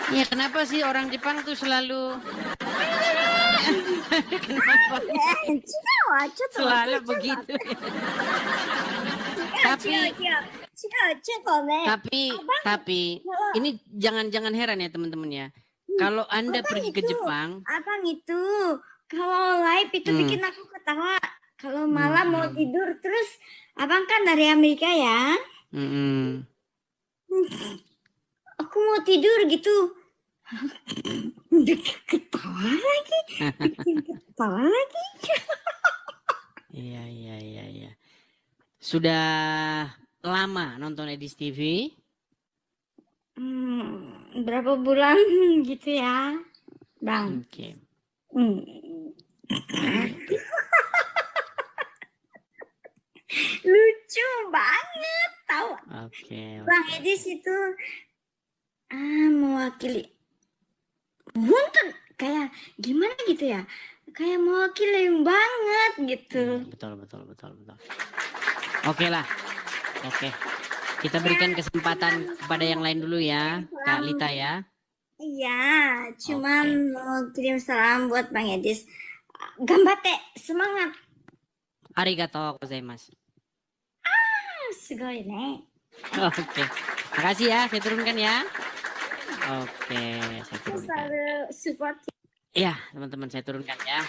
Ya, kenapa sih orang Jepang tuh selalu kenapa? Selalu begitu. Tapi ini jangan heran ya teman-teman ya. Kalau Anda pergi ke Jepang, abang itu kalau live itu bikin aku ketawa. Kalau malam mau tidur terus abang kan dari Amerika ya. Aku mau tidur gitu. Ketawa lagi. Iya. Sudah lama nonton Edis TV? Berapa bulan gitu ya, Bang? Oke. Lucu banget tahu. Oke. Bang Edis itu mewakili buntut kayak gimana gitu ya, kayak mewakili banget gitu. Betul. Oke lah. Oke. Kita berikan kesempatan kepada yang lain dulu ya, Kak Lita ya. Iya, cuman mau kirim salam buat Bang Edis. Gambate, semangat. Arigatou gozaimasu. Sugoi ne. Oke. Makasih ya, saya turunkan ya. Oke, saya turunkan. Selalu support. Ya, teman-teman saya turunkan ya.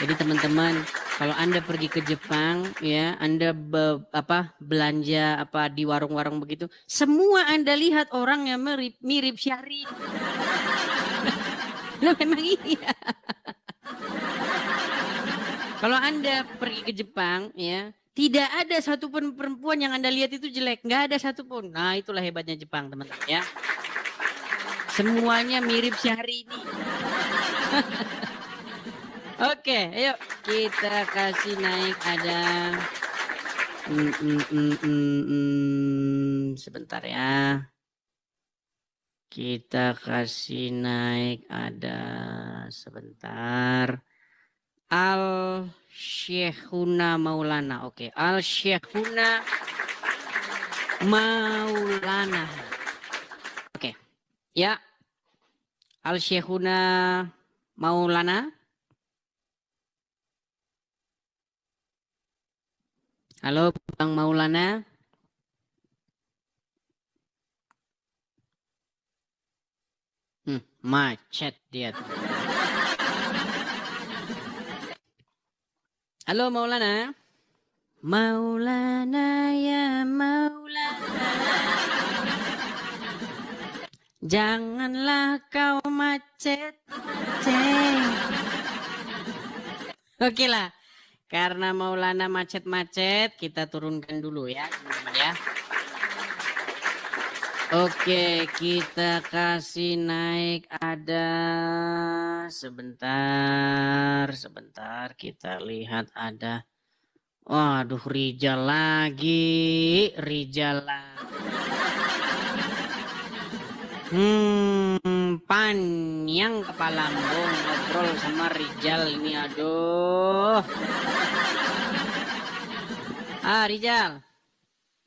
Jadi teman-teman, kalau Anda pergi ke Jepang ya, Anda belanja di warung-warung begitu, semua Anda lihat orang yang mirip Syahrini. Nah, memang iya. Kalau Anda pergi ke Jepang ya, tidak ada satupun perempuan yang Anda lihat itu jelek, nggak ada satupun. Nah, itulah hebatnya Jepang, teman-teman ya. Semuanya mirip Syahrini. Oke, ayo kita kasih naik ada sebentar ya. Kita kasih naik ada sebentar. Al-Syekhuna Maulana. Oke, Al-Syekhuna Maulana. Oke. Ya. Al-Syekhuna Maulana. Halo Bang Maulana. Macet dia tuh. Halo Maulana. Maulana ya Maulana. Janganlah kau macet. Oke lah. Karena Maulana macet-macet, kita turunkan dulu ya, teman-teman ya. Oke, kita kasih naik ada sebentar kita lihat ada. Waduh, Rijal lagi. Panjang kepala ngobrol sama Rijal ini, aduh. Rijal,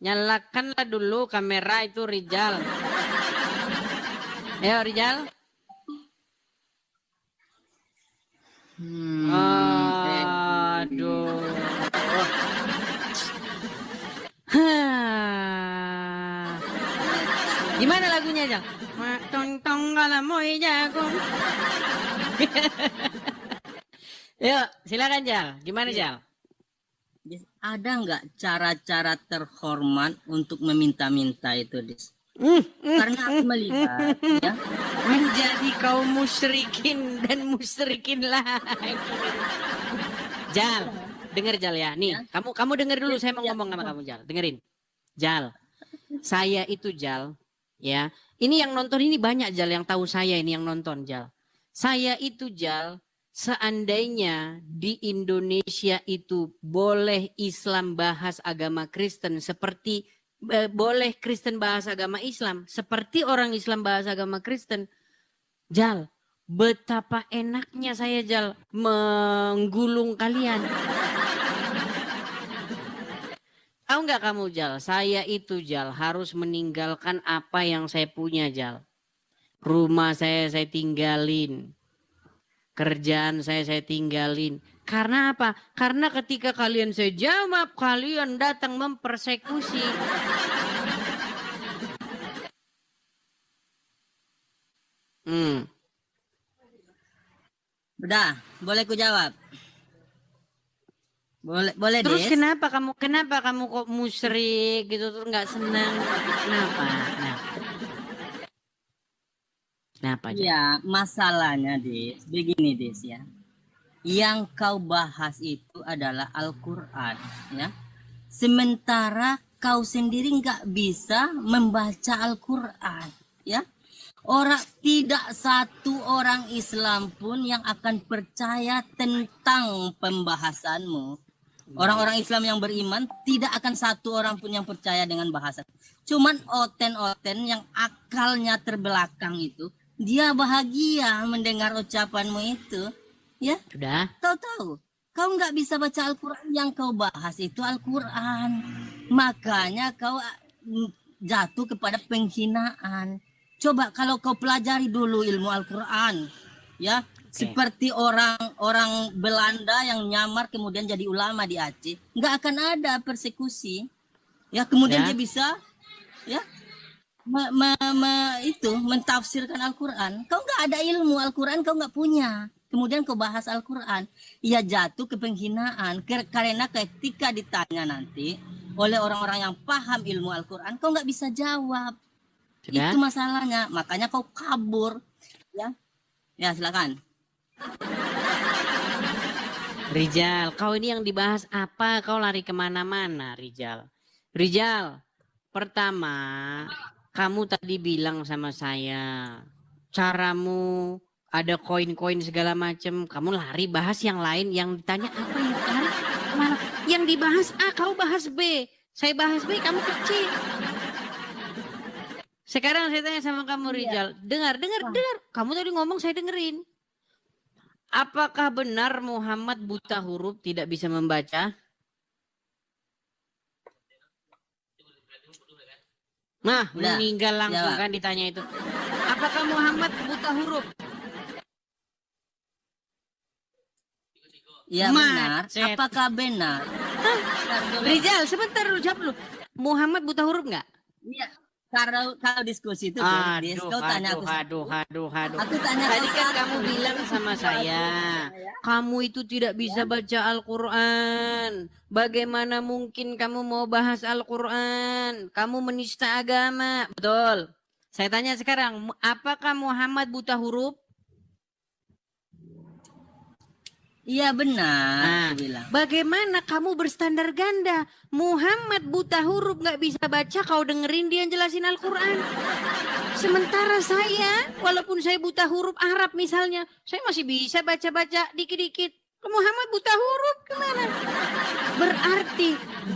nyalakanlah dulu kamera itu, Rijal. Ayo, Rijal. Aduh. Gimana lagunya, Jal? Tong tong kalamoy jagung. Yuk, silakan, Jal. Gimana, Jal? Ada nggak cara-cara terhormat untuk meminta-minta itu, Dis? Karena aku melihat ya, Menjadi kaum musyrikin dan musyrikin lagi. Jal, denger Jal ya. Nih, kamu denger dulu, saya mau ngomong sama kamu, Jal. Dengerin. Jal, saya itu Jal, ya. Ini yang nonton ini banyak, Jal, yang tahu saya ini yang nonton, Jal. Saya itu Jal, seandainya di Indonesia itu boleh Islam bahas agama Kristen seperti boleh Kristen bahas agama Islam seperti orang Islam bahas agama Kristen, Jal, betapa enaknya saya, Jal, menggulung kalian. Tahu nggak kamu, Jal, saya itu, Jal, harus meninggalkan apa yang saya punya, Jal. Rumah saya tinggalin. Kerjaan saya tinggalin. Karena apa? Karena ketika kalian saya jawab, kalian datang mempersekusi. Udah, boleh ku jawab? Boleh Terus Des? kenapa kamu kok musyrik gitu, terus nggak senang? Kenapa? Kenapa? Ya, masalahnya Des, begini Des ya. Yang kau bahas itu adalah Al-Quran ya. Sementara kau sendiri nggak bisa membaca Al-Quran ya. Tidak satu orang Islam pun yang akan percaya tentang pembahasanmu. Orang-orang Islam yang beriman tidak akan satu orang pun yang percaya dengan bahasan. Cuman oten-oten yang akalnya terbelakang itu, dia bahagia mendengar ucapanmu itu. Ya, Sudah. kau tahu, kau nggak bisa baca Al-Quran, yang kau bahas itu Al-Quran. Makanya kau jatuh kepada penghinaan. Coba kalau kau pelajari dulu ilmu Al-Quran, ya, seperti orang Belanda yang nyamar kemudian jadi ulama di Aceh, nggak akan ada persekusi, ya. Kemudian dia bisa, ya, mentafsirkan Al-Quran. Kau nggak ada ilmu Al-Quran, kau nggak punya. Kemudian kau bahas Al-Quran, ia jatuh ke penghinaan. Karena ketika ditanya nanti oleh orang-orang yang paham ilmu Al-Quran, kau nggak bisa jawab. Sudah? Itu masalahnya. Makanya kau kabur. Ya, silakan. Rijal, kau ini yang dibahas apa? Kau lari kemana-mana, Rijal. Rijal, pertama, kamu tadi bilang sama saya, caramu ada koin-koin segala macam, kamu lari bahas yang lain, yang ditanya apa yang lari kemana? Yang dibahas A, kau bahas B, saya bahas B, kamu kecil. Sekarang saya tanya sama kamu, Rijal, dengar, kamu tadi ngomong saya dengerin. Apakah benar Muhammad buta huruf, tidak bisa membaca? Nah, meninggal langsung kan ditanya itu. Apakah Muhammad buta huruf? Ya benar. Apakah benar? Rijal, sebentar dulu, jawab dulu. Muhammad buta huruf nggak? Iya. Kalau diskusi itu, kau tanya aku. Aduh. Aku tanya tadi kan kamu bilang sama saya, kamu itu tidak bisa baca Al-Quran. Bagaimana mungkin kamu mau bahas Al-Quran? Kamu menista agama, betul? Saya tanya sekarang, apakah Muhammad buta huruf? Iya benar, Nah, aku bilang. bagaimana kamu berstandar ganda? Muhammad buta huruf nggak bisa baca, kau dengerin dia jelasin Al-Quran. Sementara saya, walaupun saya buta huruf Arab misalnya, saya masih bisa baca-baca dikit-dikit. Muhammad buta huruf gimana? Berarti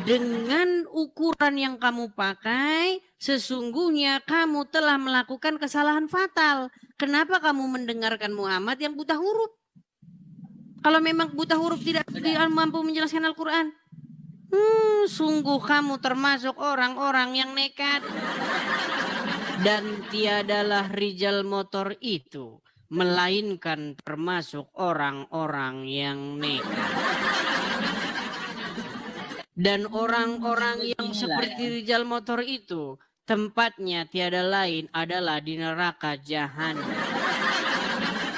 dengan ukuran yang kamu pakai, sesungguhnya kamu telah melakukan kesalahan fatal. Kenapa kamu mendengarkan Muhammad yang buta huruf? Kalau memang buta huruf tidak mampu menjelaskan Al-Quran. Sungguh kamu termasuk orang-orang yang nekat. Dan tiadalah rijal motor itu, melainkan termasuk orang-orang yang nekat. Dan orang-orang yang seperti rijal motor itu, tempatnya tiada lain adalah di neraka jahanam.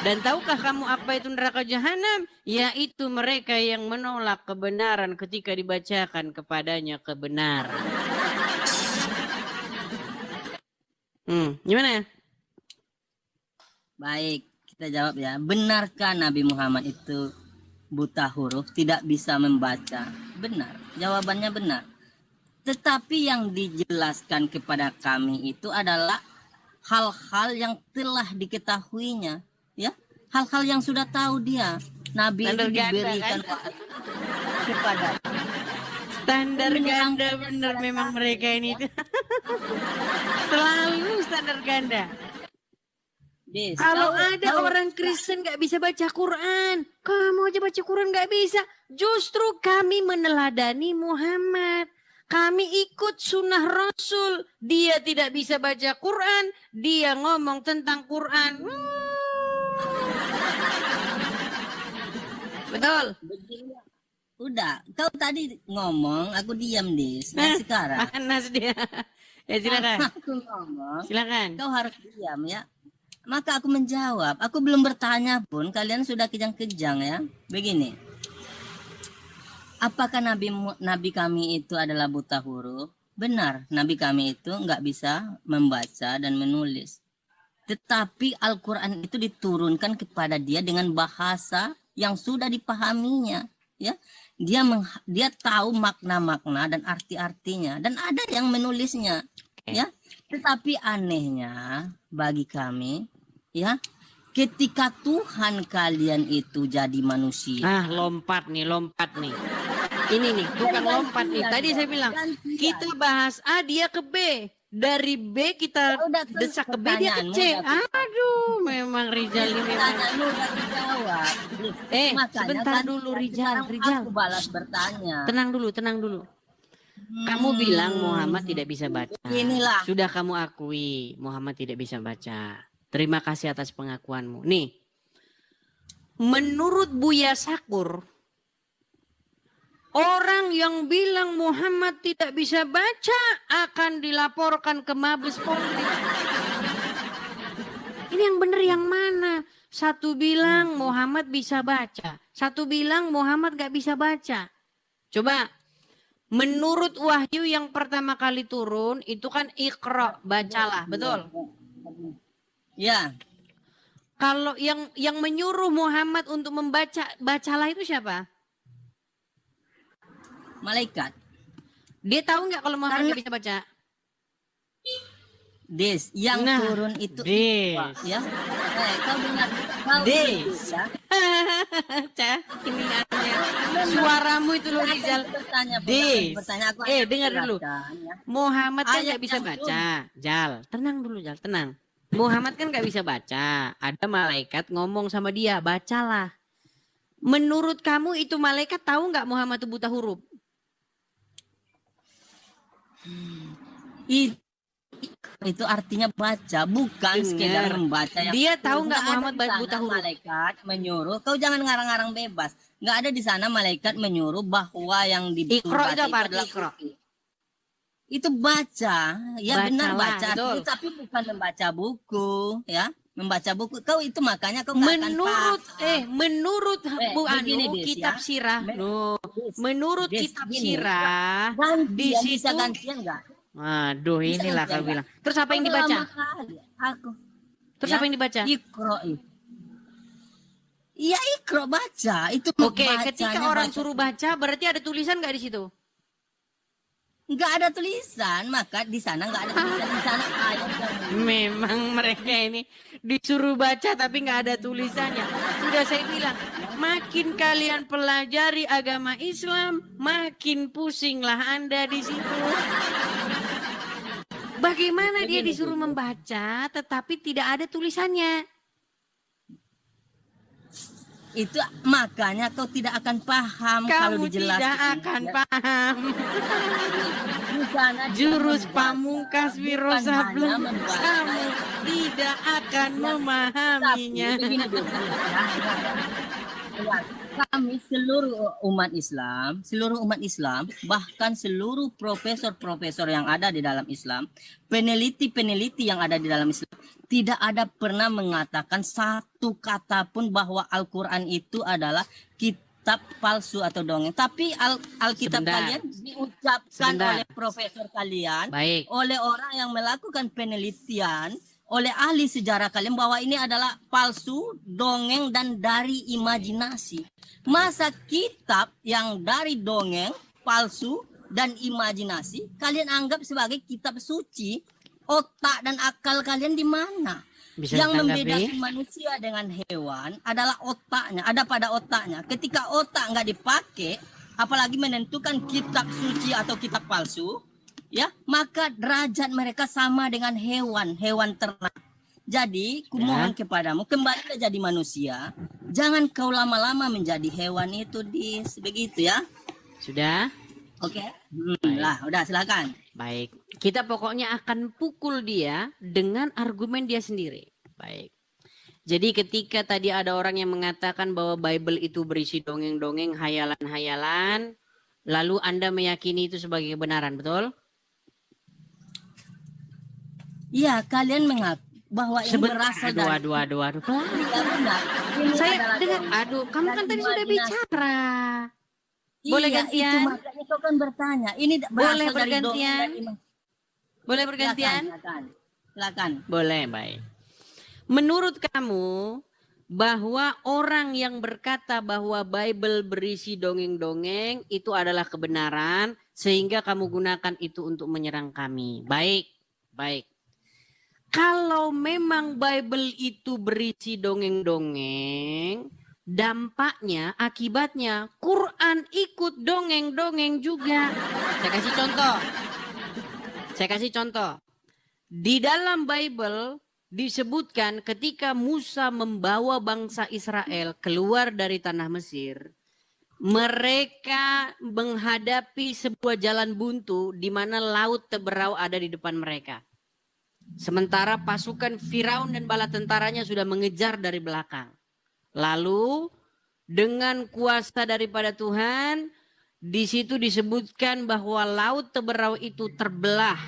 Dan tahukah kamu apa itu neraka jahanam? Yaitu mereka yang menolak kebenaran ketika dibacakan kepadanya kebenaran. Gimana? Baik, kita jawab ya. Benarkah Nabi Muhammad itu buta huruf, tidak bisa membaca? Benar, jawabannya benar. Tetapi yang dijelaskan kepada kami itu adalah hal-hal yang telah diketahuinya. Ya, hal-hal yang sudah tahu dia. Nabi itu diberikan kepada standar ganda bener memang mereka ini. Selalu standar ganda. Kalau ada orang Kristen nggak bisa baca Quran, kamu aja baca Quran nggak bisa. Justru kami meneladani Muhammad. Kami ikut sunnah Rasul. Dia tidak bisa baca Quran, dia ngomong tentang Quran. Betul. Udah, kau tadi ngomong, aku diam Dis. Nah sekarang. Panas dia. Ya silakan. Aku ngomong. Silakan. Kau harus diam ya. Maka aku menjawab. Aku belum bertanya pun, kalian sudah kejang-kejang ya. Begini. Apakah nabi kami itu adalah buta huruf? Benar, nabi kami itu nggak bisa membaca dan menulis. Tetapi Al-Quran itu diturunkan kepada dia dengan bahasa yang sudah dipahaminya, ya. Dia tahu makna-makna dan arti-artinya, dan ada yang menulisnya, ya. Tetapi anehnya bagi kami, ya, ketika Tuhan kalian itu jadi manusia. Lompat nih. Ini nih, bukan lompat nih. Tadi saya bilang, kita bahas A, dia ke B. Dari B kita desak ke B, dia ke C. Aduh, memang Rizal ini memang. Sebentar dulu Rizal. Aku balas bertanya. Tenang dulu. Kamu bilang Muhammad tidak bisa baca. Inilah. Sudah kamu akui Muhammad tidak bisa baca. Terima kasih atas pengakuanmu. Nih, menurut Buya Sakur, orang yang bilang Muhammad tidak bisa baca akan dilaporkan ke Mabes Polri. Ini yang benar yang mana? Satu bilang Muhammad bisa baca, satu bilang Muhammad gak bisa baca. Coba, menurut wahyu yang pertama kali turun itu kan Iqra, bacalah, betul? Ya. Kalau yang menyuruh Muhammad untuk membaca, bacalah itu siapa? Malaikat. Dia tahu nggak kalau Muhammad nggak bisa baca? Des, yang turun itu Des. Ya. Kau dengar? Des. Ya? Cah, ini aneh. Suaramu itu loh Rizal. Des. Dengar dulu. Ya. Muhammad kan nggak bisa baca. Jal, tenang dulu Jal, tenang. Muhammad kan nggak bisa baca. Ada malaikat ngomong sama dia, bacalah. Menurut kamu itu malaikat tahu nggak Muhammad itu buta huruf? Itu artinya baca, bukan sekedar membaca. Dia tahu nggak Muhammad buta huruf? Malaikat menyuruh, kau jangan ngarang-ngarang bebas. Nggak ada di sana malaikat menyuruh bahwa yang Iqra itu apa adalah Iqra? Itu baca, ya benar baca, betul. tapi bukan membaca buku, ya. Membaca buku, kau itu makanya kau menurut Bu begini, Anu Des, kitab ya. sirah menurut Des, kitab gini, sirah di situ bisa gantian enggak? Aduh, inilah kau bilang. Terus apa yang dibaca? Aku. Terus apa yang dibaca? Iqra. Iya, ikro baca. Itu Oke, bacanya ketika orang baca. suruh baca berarti ada tulisan nggak di situ? Nggak ada tulisan, maka di sana nggak ada tulisan. Di sana ayat yang Memang mereka ini disuruh baca tapi nggak ada tulisannya. Sudah saya bilang, makin kalian pelajari agama Islam, makin pusinglah Anda di situ. Bagaimana dia disuruh membaca tetapi tidak ada tulisannya? itu makanya kau tidak akan paham kalau Kamu dijelaskan. tidak akan paham. Di sana Jurus dia pamungkas bukan Wiro hanya Sableng, membaca. kamu tidak akan memahaminya. Tapi begini dulu, ya. Kami seluruh umat Islam, bahkan seluruh profesor-profesor yang ada di dalam Islam, peneliti-peneliti yang ada di dalam Islam, tidak ada pernah mengatakan satu kata pun bahwa Al-Quran itu adalah kitab palsu atau dongeng. Tapi Alkitab Sebentar. kalian diucapkan Sebentar. oleh profesor kalian, Baik. oleh orang yang melakukan penelitian, oleh ahli sejarah kalian bahwa ini adalah palsu, dongeng, dan dari imajinasi. Masa kitab yang dari dongeng, palsu, dan imajinasi kalian anggap sebagai kitab suci? Otak dan akal kalian di mana? Bisa Yang ditanggapi? membedakan manusia dengan hewan adalah otaknya, ada pada otaknya. Ketika otak nggak dipakai, apalagi menentukan kitab suci atau kitab palsu, ya, maka derajat mereka sama dengan hewan ternak. Jadi, kumohon kepadamu, kembalilah jadi manusia. Jangan kau lama-lama menjadi hewan itu, begitu ya. Sudah? Oke? Lah, udah silakan. Baik. Kita pokoknya akan pukul dia dengan argumen dia sendiri. Baik. Jadi ketika tadi ada orang yang mengatakan bahwa Bible itu berisi dongeng-dongeng, hayalan-hayalan, lalu Anda meyakini itu sebagai kebenaran, betul? Iya, kalian mengaku bahwa ini berasal dari... Aduh. Pelan. Iya, benar. Ini Saya adalah dengar, dongeng. aduh, kamu kan Dan tadi sudah imajinasi. bicara. Boleh Iya, gantian? itu makanya kau kan bertanya. Ini Boleh berasal dari bergantian? dongeng dan imajinasi. Boleh bergantian? Silakan. Boleh, baik. Menurut kamu bahwa orang yang berkata bahwa Bible berisi dongeng-dongeng itu adalah kebenaran sehingga kamu gunakan itu untuk menyerang kami. Baik. Kalau memang Bible itu berisi dongeng-dongeng, dampaknya, akibatnya Quran ikut dongeng-dongeng juga. Saya kasih contoh. Di dalam Bible disebutkan ketika Musa membawa bangsa Israel keluar dari tanah Mesir, mereka menghadapi sebuah jalan buntu di mana laut Teberau ada di depan mereka. Sementara pasukan Firaun dan bala tentaranya sudah mengejar dari belakang. Lalu dengan kuasa daripada Tuhan, di situ disebutkan bahwa laut Teberau itu terbelah.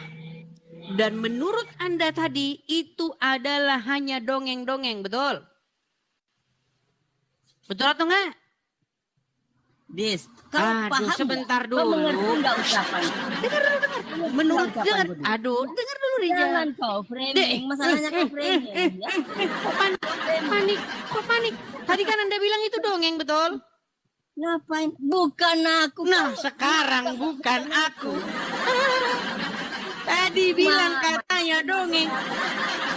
Dan menurut Anda tadi itu adalah hanya dongeng-dongeng, betul? Betul atau enggak? Dis, kau paham sebentar nggak? Kau dulu. mengerti nggak ucapannya? Dengar. Menurut dengar, dengar dulu Rizal. Jangan kau framing, masalahnya kau framing. Ya. Kok panik? Tadi kan Anda bilang itu dongeng, betul? Ngapain? Bukan aku. Nah, sekarang bukan aku. Tadi bilang katanya dongeng.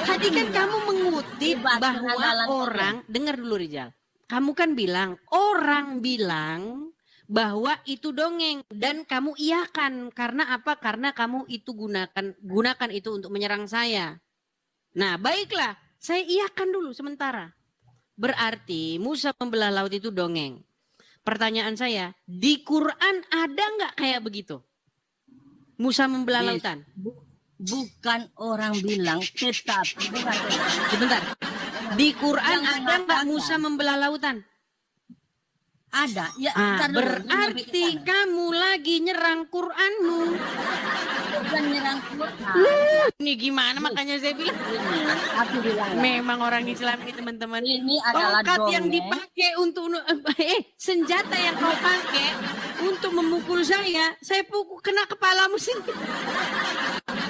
Tadi kan kamu mengutip bahwa orang, dengar dulu Rizal. Kamu kan bilang, orang bilang bahwa itu dongeng dan kamu iyakan. Karena apa? Karena kamu itu gunakan itu untuk menyerang saya. Nah, baiklah, saya iyakan dulu sementara. Berarti Musa membelah laut itu dongeng. Pertanyaan saya, di Quran ada nggak kayak begitu? Musa membelah lautan. Bukan orang bilang, tetapi Sebentar. Di Quran ada nggak Musa membelah lautan? ada. Ya, Berarti kamu lagi nyerang Quranmu. bukan nyerang Quran. Ini gimana makanya saya bilang. Aku bilang. Memang orang Islam ini teman-teman. Ini adalah Tongkat yang dongeng. dipakai untuk senjata yang kau pakai untuk memukul saya kena kepalamu sendiri.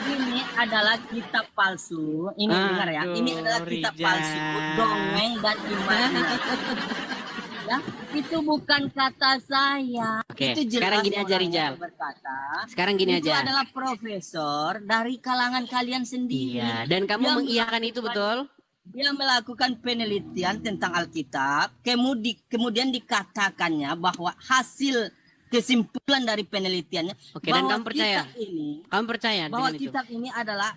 Ini adalah kitab palsu. Ini dengar ya. Ini adalah kitab Rijal. palsu, dongeng dan imajinasi. Ya, itu bukan kata saya. Oke, Itu jelas sekarang gini aja, orang Rijal. yang berkata. Sekarang gini Itu aja. adalah profesor dari kalangan kalian sendiri. Iya, dan kamu Dia mengiyakan itu betul? Dia melakukan penelitian tentang Alkitab, kemudian dikatakannya bahwa hasil kesimpulan dari penelitiannya Oke, dan bahwa kamu percaya? Kamu percaya bahwa dengan itu? kitab ini adalah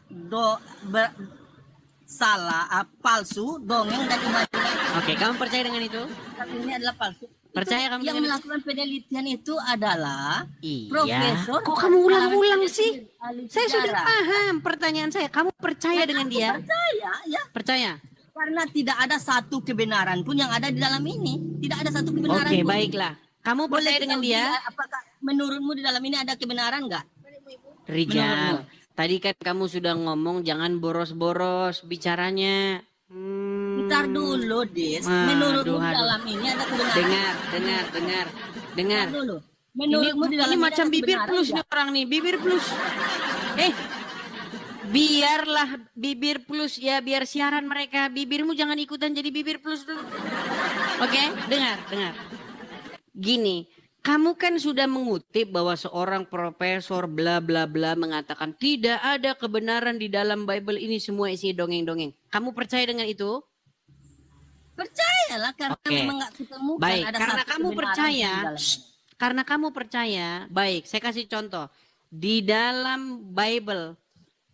palsu, dongeng dan imajinasi. Oke, kamu percaya dengan itu? Kitab ini adalah palsu. Percaya Itu kamu yang dengan itu? melakukan penelitian itu adalah Iya. profesor. Kok kamu ulang-ulang sih? ahli Saya sudah sejarah. paham pertanyaan saya. Kamu percaya dengan Aku dia? Percaya, ya. Percaya? Karena tidak ada satu kebenaran pun yang ada di dalam ini. Tidak ada satu kebenaran Oke, pun. baiklah. Kamu Boleh percaya dengan tahu dia? Apakah menurutmu di dalam ini ada kebenaran nggak? Rijal, tadi kan kamu sudah ngomong jangan boros-boros bicaranya. Bentar dulu, Des. Aduh, Menurutmu di aduh. dalam ini ada kebenaran? Dengar. Bentar dulu. Ini, Menurutmu di dalam ini ini macam ada bibir kebenaran plus nih nggak? orang nih, bibir plus. Biarlah bibir plus ya, biar siaran mereka. Bibirmu jangan ikutan jadi bibir plus dulu. Oke, dengar. Gini, kamu kan sudah mengutip bahwa seorang profesor bla bla bla mengatakan tidak ada kebenaran di dalam Bible ini, semua isi dongeng-dongeng. Kamu percaya dengan itu? Percayalah karena Oke. memang nggak ketemukan Baik, ada karena satu kamu kebenaran percaya, di dalam ini. karena kamu percaya, baik, saya kasih contoh. Di dalam Bible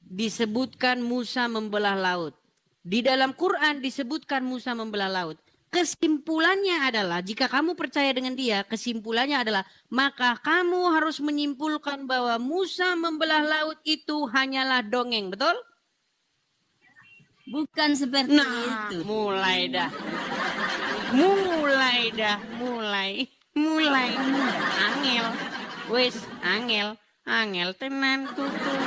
disebutkan Musa membelah laut. Di dalam Quran disebutkan Musa membelah laut. Kesimpulannya adalah, jika kamu percaya dengan dia, kesimpulannya adalah, maka kamu harus menyimpulkan bahwa Musa membelah laut itu hanyalah dongeng, betul? Bukan seperti itu. Mulai. Angel. Wes, angel tenan tutur.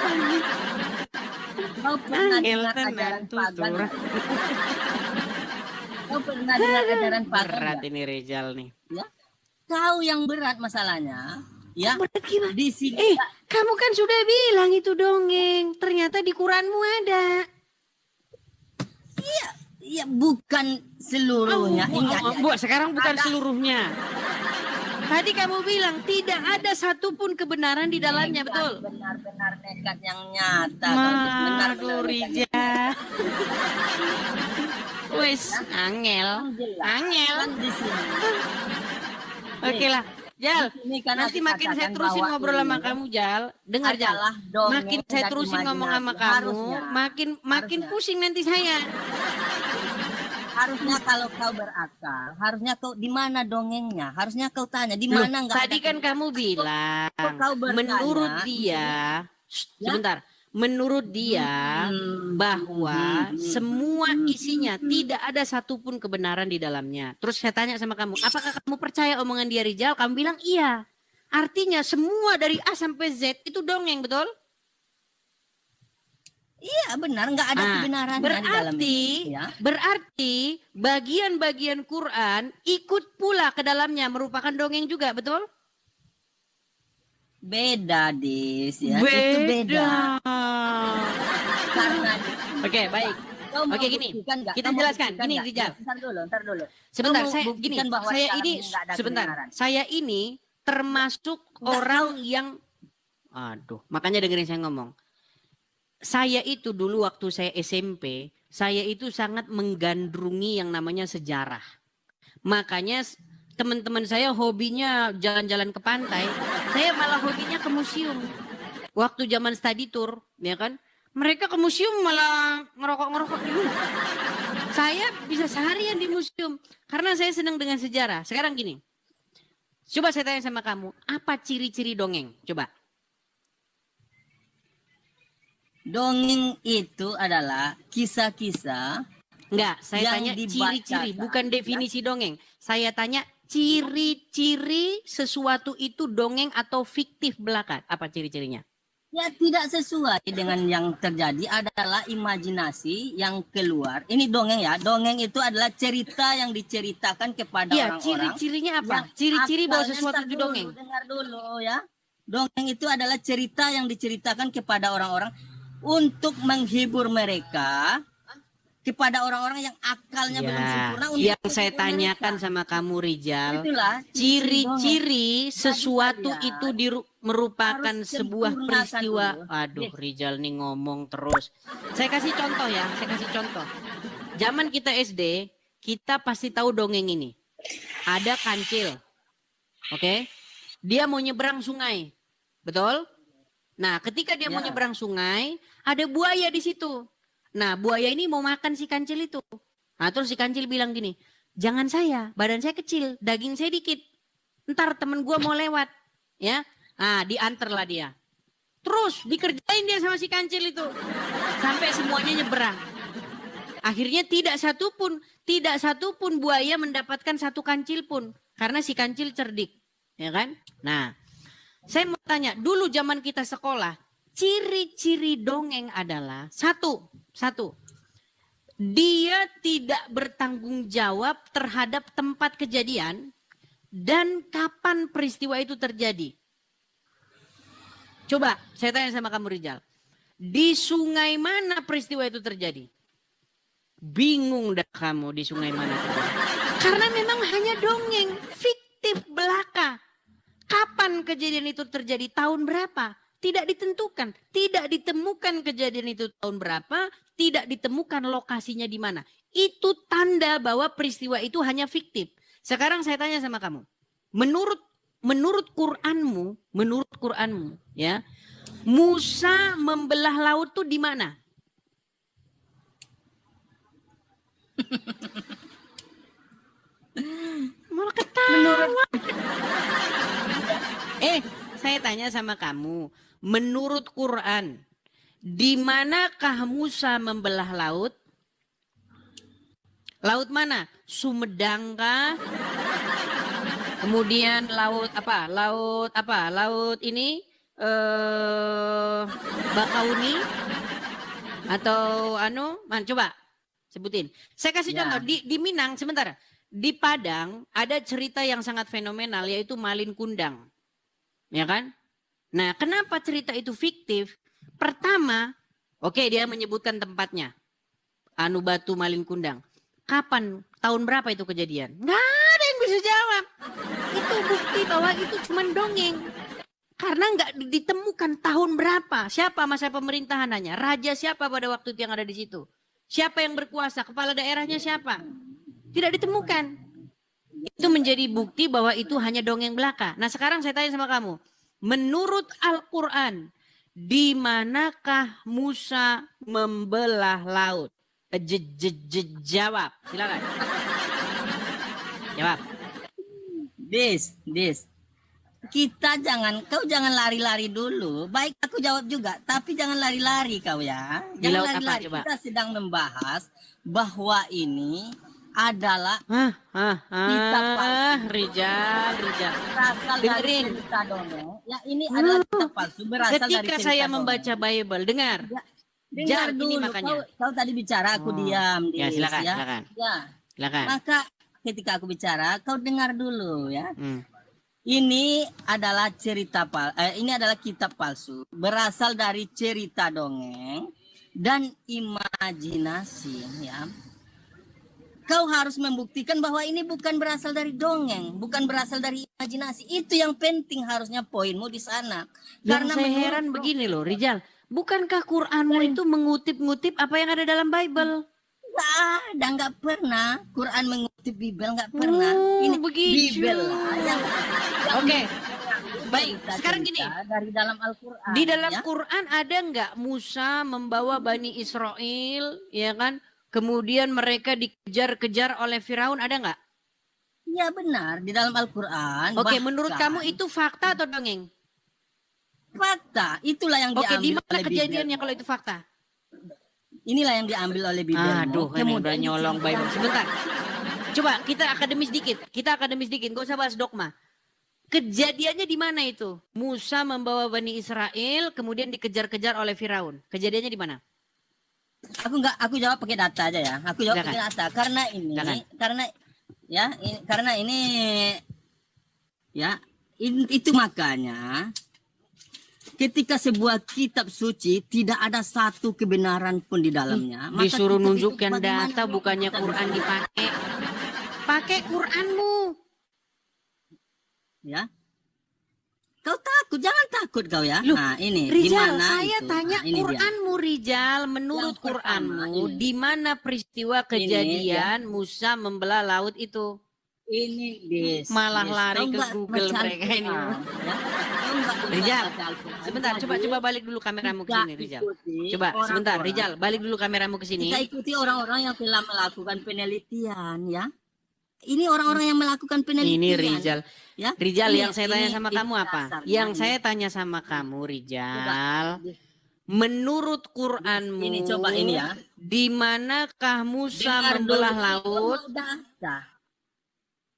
Kau pernah Angel dengar tenan ajaran pagan? tutur. Kau pernah dengar ajaran pagan? Berat nggak? ini Rizal nih. Ya. Kau yang berat masalahnya. Ya. Berat gimana? Di sini Kamu kan sudah bilang itu dongeng. Ternyata di Quranmu ada. Iya, bukan seluruhnya. Ingat ya. Bu, sekarang bukan Ada. seluruhnya. Tadi kamu bilang tidak ada satupun kebenaran di dalamnya, betul? Benar-benar nekat yang nyata. Benar-benar Aduh, nekat. Rijal. Wes, angel. Kan di sini. Oke lah. Jal, Ini kan nanti aku makin saya katakan terusin bahwa ngobrol sama ini kamu, Jal. Dengar, Jal. adalah dongeng Makin saya dan terusin ngomong sama imajinasi. kamu, Harusnya. makin Harusnya. pusing nanti saya. Harusnya kalau kau berakal, harusnya kau di mana dongengnya? Harusnya kau tanya di Loh, mana enggak tadi kan kamu bilang, kau bertanya, menurut dia, Ya? sebentar, menurut dia bahwa semua isinya tidak ada satupun kebenaran di dalamnya. Terus saya tanya sama kamu, apakah kamu percaya omongan dia Rijal? Kamu bilang iya. Artinya semua dari A sampai Z itu dongeng, betul? Iya benar, enggak ada kebenaran di dalam Berarti, ini, ya. berarti bagian-bagian Quran ikut pula ke dalamnya merupakan dongeng juga, betul? Beda, Dis, ya. Itu beda. Karena Oke, baik. kau mau Oke, gini. buktikan nggak? Kita Kau mau jelaskan. buktikan Gini, nggak? Rijal. Ntar dulu. Sebentar, Kau mau saya buktikan gini, bahwa saya di dalam ini nggak ada sebentar. kebenaran? Saya ini termasuk orang yang aduh, makanya dengerin saya ngomong. Saya itu dulu waktu saya SMP, saya itu sangat menggandrungi yang namanya sejarah. Makanya teman-teman saya hobinya jalan-jalan ke pantai, saya malah hobinya ke museum. Waktu zaman study tour, ya kan? Mereka ke museum malah ngerokok-ngerokok dulu. Saya bisa seharian di museum karena saya senang dengan sejarah. Sekarang gini. Coba saya tanya sama kamu, apa ciri-ciri dongeng? Coba. Dongeng itu adalah kisah-kisah. Enggak, saya Yang tanya ciri-ciri, dibacakan, bukan definisi dongeng. Saya tanya ciri-ciri sesuatu itu dongeng atau fiktif belaka. Apa ciri-cirinya? Ya tidak sesuai dengan yang terjadi, adalah imajinasi yang keluar. Ini dongeng ya. Dongeng itu adalah cerita yang diceritakan kepada Iya, orang-orang. ciri-cirinya apa? yang Ciri-ciri bahwa asalnya, sesuatu ntar itu dulu, dongeng. Dengar dulu ya. Dongeng itu adalah cerita yang diceritakan kepada orang-orang untuk menghibur mereka kepada orang-orang yang akalnya belum sempurna. Ya, yang saya tanyakan sama kamu Rijal, Itulah ciri-ciri sesuatu kalian itu merupakan harus sebuah sempurnakan peristiwa. dulu. Aduh, Rijal nih ngomong terus. Saya kasih contoh ya, saya kasih contoh. Zaman kita SD, kita pasti tahu dongeng ini. Ada kancil, oke? Dia mau nyebrang sungai, betul? Nah, ketika dia mau nyebrang sungai, ada buaya di situ. Nah, buaya ini mau makan si kancil itu. Nah, terus si kancil bilang gini, jangan saya, badan saya kecil, daging saya dikit. Ntar temen gua mau lewat, ya. Nah, diantarlah dia. Terus dikerjain dia sama si kancil itu. Sampai semuanya nyebrang. Akhirnya tidak satu pun buaya mendapatkan satu kancil pun. Karena si kancil cerdik, ya kan? Nah, saya mau tanya, dulu zaman kita sekolah, ciri-ciri dongeng adalah satu, dia tidak bertanggung jawab terhadap tempat kejadian dan kapan peristiwa itu terjadi. Coba saya tanya sama kamu Rijal, di sungai mana peristiwa itu terjadi? Bingung dah kamu di sungai mana terjadi. Karena memang hanya dongeng, fiktif belaka. Kapan kejadian itu terjadi, tahun berapa? Tidak ditentukan, tidak ditemukan kejadian itu tahun berapa, tidak ditemukan lokasinya di mana. Itu tanda bahwa peristiwa itu hanya fiktif. Sekarang saya tanya sama kamu, menurut Qur'anmu, ya, Musa membelah laut tuh di mana? Malah ketawa. Saya tanya sama kamu, menurut Quran, di manakah Musa membelah laut? Laut mana? Sumedang kah? Kemudian laut apa? Laut ini Bakauni atau coba sebutin. Saya kasih contoh di Minang sebentar. Di Padang ada cerita yang sangat fenomenal yaitu Malin Kundang. Ya kan? Nah, kenapa cerita itu fiktif? Pertama, dia menyebutkan tempatnya. Batu Malin Kundang. Kapan? Tahun berapa itu kejadian? Nggak ada yang bisa jawab. Itu bukti bahwa itu cuma dongeng. Karena nggak ditemukan tahun berapa. Siapa masa pemerintahannya? Raja siapa pada waktu itu yang ada di situ? Siapa yang berkuasa? Kepala daerahnya siapa? Tidak ditemukan. Itu menjadi bukti bahwa itu hanya dongeng belaka. Nah sekarang saya tanya sama kamu. Menurut Al-Quran, di manakah Musa membelah laut? Jawab, silakan. Jawab. Dis. Kau jangan lari-lari dulu. Baik aku jawab juga, tapi jangan lari-lari kau ya. Jangan lari-lari. Kita sedang membahas bahwa ini adalah kitab palsu. Rijal. Berasal dari cerita dongeng. Ya ini adalah kitab palsu berasal dari cerita Ketika saya dongeng. membaca Bible, dengar. Dengar dulu. Kau tadi bicara, aku diam. Ya silakan. Silakan. Maka ketika aku bicara, kau dengar dulu ya. Ini adalah ini adalah kitab palsu berasal dari cerita dongeng dan imajinasi ya. Kau harus membuktikan bahwa ini bukan berasal dari dongeng, bukan berasal dari imajinasi. Itu yang penting harusnya poinmu di sana. Karena saya heran begini loh, Rijal. Bukankah Qur'anmu itu mengutip-ngutip apa yang ada dalam Bible? Nggak pernah. Quran mengutip Bible nggak pernah. Ini begitu. Bible yang Oke. Baik, sekarang gini. Dari dalam Al-Quran. Di dalam Quran ada nggak Musa membawa Bani Israel, ya kan? Kemudian mereka dikejar-kejar oleh Firaun, ada nggak? Iya benar, di dalam Al-Quran. Oke, menurut kamu itu fakta atau dongeng? Fakta, itulah yang diambil. Oke, di mana kejadiannya kalau itu fakta? Inilah yang diambil oleh Bible. Aduh, ini udah nyolong Bible. Sebentar. Coba kita akademis dikit. Gak usah bahas dogma. Kejadiannya di mana itu? Musa membawa Bani Israel, kemudian dikejar-kejar oleh Firaun. Kejadiannya di mana? Aku jawab pakai data aja ya. Aku jawab pakai data karena ini itu makanya ketika sebuah kitab suci tidak ada satu kebenaran pun di dalamnya, maka Disuruh kitab itu nunjukkan bagaimana data, bukannya kita Quran bisa- dipakai. Pakai Quranmu. Ya. Kau takut, jangan takut kau ya. Loh, Nah, ini Rijal, di mana saya itu? tanya Nah, ini dia. Quranmu, Rijal. Menurut Yang pertama, Quranmu, ini. di mana peristiwa kejadian Musa membelah laut itu? Ini Des. Malah Des. lari Kau ke nggak Google baca mereka ini. Al-Quran, ya? Kau nggak bisa Rijal, baca Al-Quran. sebentar, Jadi, coba balik dulu kameramu ke kita sini, Rijal. ikuti Coba sebentar, orang-orang. Rijal, balik dulu kameramu ke sini. Kita ikuti orang-orang yang telah melakukan penelitian, ya. Ini orang-orang yang melakukan penelitian. Ini Rijal. Ya. Rijal, Ini- yang saya tanya ini- sama ini kamu apa? dasarnya Yang ini. saya tanya sama kamu, Rijal, Coba, menurut Quranmu, ini coba ini ya. di manakah Musa Dengar membelah dulu. laut? Kau mau data.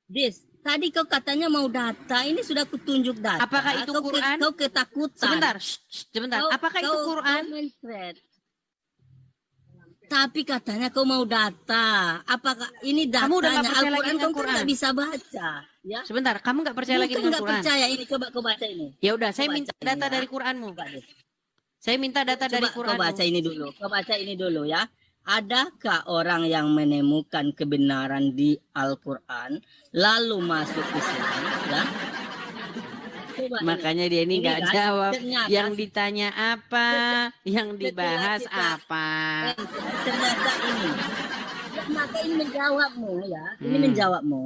Des, tadi kau katanya mau data, ini sudah kutunjuk data. Apakah itu Quran? Kau ketakutan. Sebentar, sebentar. Kau- Apakah itu kau- Quran? kau mentret. Tapi katanya kau mau data. Apakah ini datanya? Kamu udah nggak percaya lagi Al-Quran dengan kau kan Quran? nggak bisa baca. Ya. Sebentar, kamu nggak percaya lagi Bukan dengan nggak Quran? percaya ini. Coba kau baca ini. Ya udah, saya Coba minta baca data ini ya. dari Quranmu. Coba deh. Saya minta data dari Coba kau Quranmu. baca ini dulu. Kau baca ini dulu ya. Adakah orang yang menemukan kebenaran di Al-Quran lalu masuk Islam? Ya. Coba ini. Makanya dia ini nggak kan, jawab. ternyata- Yang ditanya apa, yang setelah dibahas kita- apa. Ternyata ini. Maka ini menjawabmu ya. Ini menjawabmu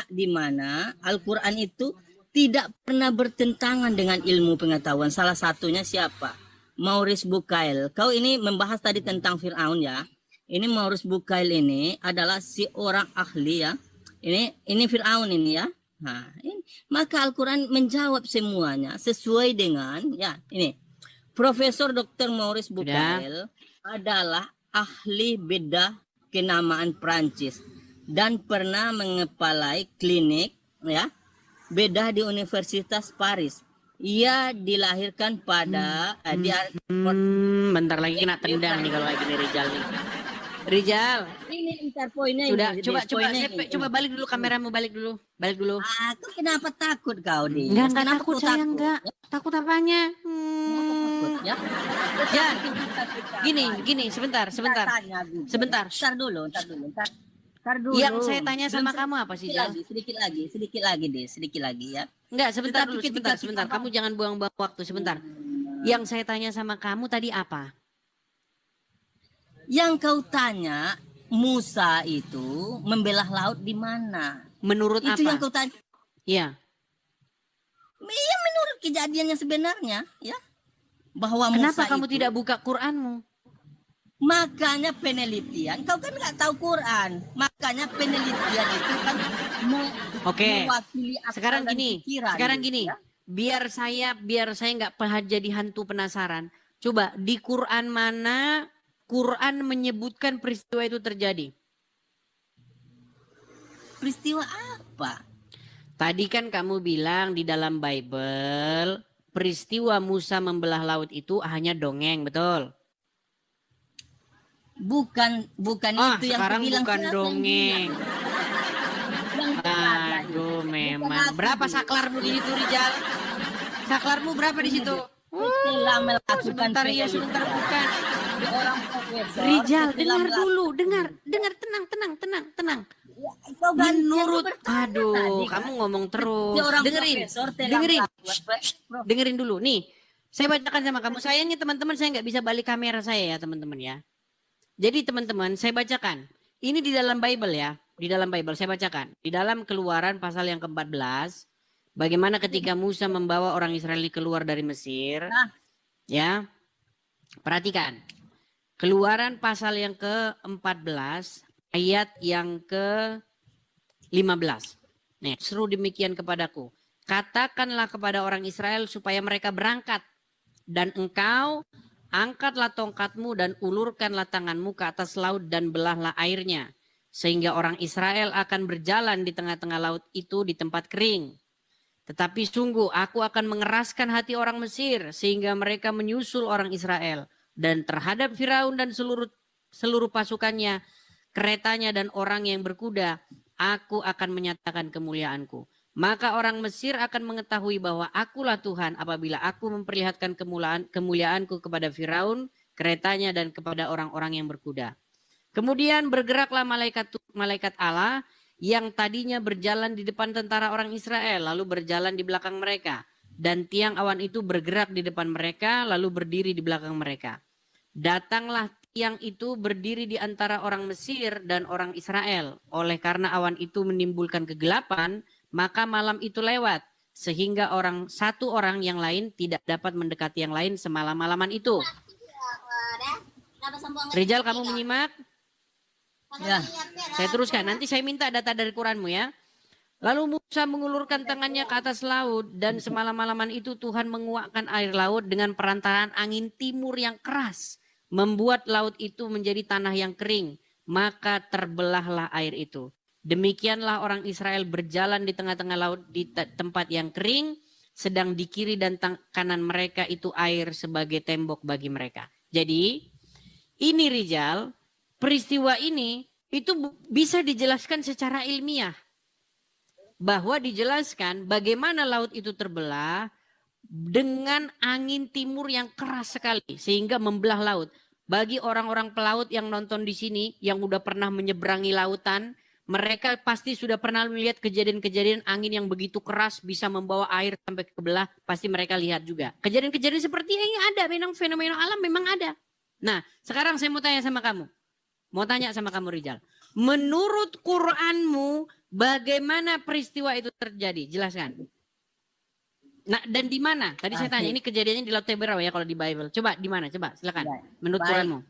di mana Al-Quran itu tidak pernah bertentangan dengan ilmu pengetahuan. Salah satunya siapa? Maurice Bucaille. Kau ini membahas tadi tentang Fir'aun ya. Ini Maurice Bucaille ini adalah si orang ahli ya. Ini Fir'aun ini ya. Nah, ini. Maka Al-Quran menjawab semuanya sesuai dengan ya ini. Profesor Dr. Maurice Bucaille adalah ahli bedah kenamaan Prancis dan pernah mengepalai klinik ya bedah di Universitas Paris. Ia dilahirkan pada Bentar lagi kena tendang nih kalau kayak gini Rijal nih. Rijal, ini ntar poinnya sudah ini, coba Des, poinnya saya ini. coba balik dulu kameramu, balik dulu. Aku kenapa takut kau Des? Enggak Kenapa takut, kau saya takut? enggak. Takut apanya? Takut, ya. Jan, Kita gini, sebentar. tanya dulu. Sebentar. Ntar dulu. Ntar dulu. Yang saya tanya sama Belum kamu apa sih, Jal? sedikit lagi deh, sedikit lagi ya. Enggak, sebentar Tetapi dulu, ketika sebentar. kita- Kamu jangan buang-buang waktu, sebentar. Yang saya tanya sama kamu tadi apa? Yang kau tanya Musa itu membelah laut di mana? Menurut Itu yang apa? kau tanya. Iya. Iya menurut kejadiannya sebenarnya ya. Bahwa Kenapa Musa kamu itu, tidak buka Quranmu? makanya penelitian, kau kan nggak tahu Quran. Makanya penelitian itu kan Oke. mewakili akal Sekarang dan gini, pikiran, gini. ya. Biar saya nggak jadi hantu penasaran. Coba di Quran mana Quran menyebutkan peristiwa itu terjadi? Peristiwa apa? Tadi kan kamu bilang di dalam Bible peristiwa Musa membelah laut itu hanya dongeng, betul? Bukan itu yang sekarang kubilang. bukan Siapa yang dongeng. bilang? Yang benar. Aduh, memang. aku, Berapa Bu. saklarmu di situ, Rijal? Saklarmu berapa di situ? Setelah melakukan Sebentar ya, penelitian, sebentar bukan. orang profesor, Rijal, setelah dengar melakukan- dulu, dengar, tenang. Kau ganti Menurut, yang bertanya aduh, tadi, kan? kamu ngomong terus. Si orang Dengerin, profesor telah dengerin, melakukan- dengerin dulu. Nih, saya bacakan sama kamu. Sayangnya teman-teman saya nggak bisa balik kamera saya ya, teman-teman ya. Jadi teman-teman, saya bacakan. Ini di dalam Bible ya, di dalam Bible saya bacakan. Di dalam Keluaran pasal yang ke-14, bagaimana ketika Musa membawa orang Israel keluar dari Mesir. Nah. Ya. Perhatikan. Keluaran pasal yang ke-14 ayat yang ke-15. Nih, seru demikian kepadaku. Katakanlah kepada orang Israel supaya mereka berangkat. Dan engkau angkatlah tongkatmu dan ulurkanlah tanganmu ke atas laut dan belahlah airnya. Sehingga orang Israel akan berjalan di tengah-tengah laut itu di tempat kering. Tetapi sungguh aku akan mengeraskan hati orang Mesir sehingga mereka menyusul orang Israel. Dan terhadap Firaun dan seluruh pasukannya, keretanya dan orang yang berkuda, aku akan menyatakan kemuliaanku. Maka orang Mesir akan mengetahui bahwa akulah Tuhan apabila aku memperlihatkan kemuliaanku kepada Firaun, keretanya dan kepada orang-orang yang berkuda. Kemudian bergeraklah malaikat Allah yang tadinya berjalan di depan tentara orang Israel lalu berjalan di belakang mereka. Dan tiang awan itu bergerak di depan mereka lalu berdiri di belakang mereka. Datanglah tiang itu berdiri di antara orang Mesir dan orang Israel. Oleh karena awan itu menimbulkan kegelapan, maka malam itu lewat. Sehingga satu orang yang lain tidak dapat mendekati yang lain semalam-malaman itu. Rizal, kamu menyimak? Ya. Saya teruskan. Nanti saya minta data dari Quranmu ya. Lalu Musa mengulurkan tangannya ke atas laut. Dan semalam-malaman itu Tuhan menguakkan air laut dengan perantaraan angin timur yang keras. Membuat laut itu menjadi tanah yang kering. Maka terbelahlah air itu. Demikianlah orang Israel berjalan di tengah-tengah laut di tempat yang kering. Sedang di kiri dan kanan mereka itu air sebagai tembok bagi mereka. Jadi ini Rizal, peristiwa ini itu bisa dijelaskan secara ilmiah. Bahwa dijelaskan bagaimana laut itu terbelah dengan angin timur yang keras sekali. Sehingga membelah laut. Bagi orang-orang pelaut yang nonton di sini, yang udah pernah menyeberangi lautan, mereka pasti sudah pernah melihat kejadian-kejadian angin yang begitu keras bisa membawa air sampai ke belah. Pasti mereka lihat juga. Kejadian-kejadian seperti ini ada. Memang fenomena alam memang ada. Nah, sekarang saya mau tanya sama kamu. Mau tanya sama kamu Rizal. Menurut Quranmu, bagaimana peristiwa itu terjadi? Jelaskan. Nah, dan di mana? Tadi saya tanya, ini kejadiannya di Laut Teberau ya kalau di Bible. Coba di mana? Coba silakan. Menurut Quranmu.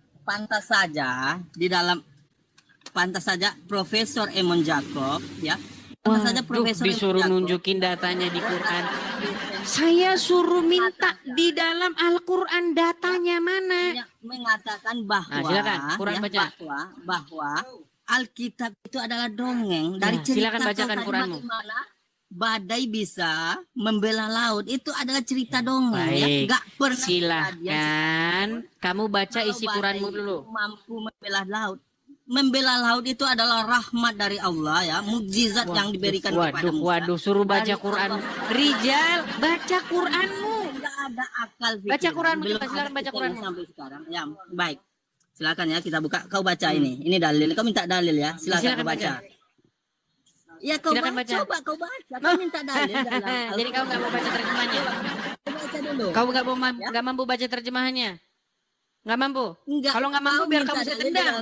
Pantas saja Profesor Emon Jacob ya. Pantas saja Profesor disuruh nunjukin datanya di Quran. Saya suruh minta di dalam Al-Quran datanya mana? Mengatakan bahwa silakan, Quran baca. bahwa Alkitab itu adalah dongeng dari cerita. Silakan bacakan Quranmu. Badai bisa membela laut itu adalah cerita dongeng. Baik, ya. Gak pernah silakan kamu baca isi Quranmu dulu. Mampu membela laut. Membela laut itu adalah rahmat dari Allah ya, mukjizat yang diberikan kepada Musa. Waduh, suruh baca Quran. Rizal, baca Quranmu. Enggak ada akal pikir. Baca Quranmu, silakan baca Quranmu. Sampai sekarang. Ya, baik. Silakan ya kita buka. Kau baca ini. Ini dalil. Kau minta dalil ya. Silakan kau baca. Ya kau baca. Coba kau baca. Kau minta dalil. Jadi kau nggak mau baca terjemahannya? Baca dulu. Kau nggak mampu baca terjemahannya? Nggak mampu? Enggak. Kalau nggak mampu biar kamu saya tendang.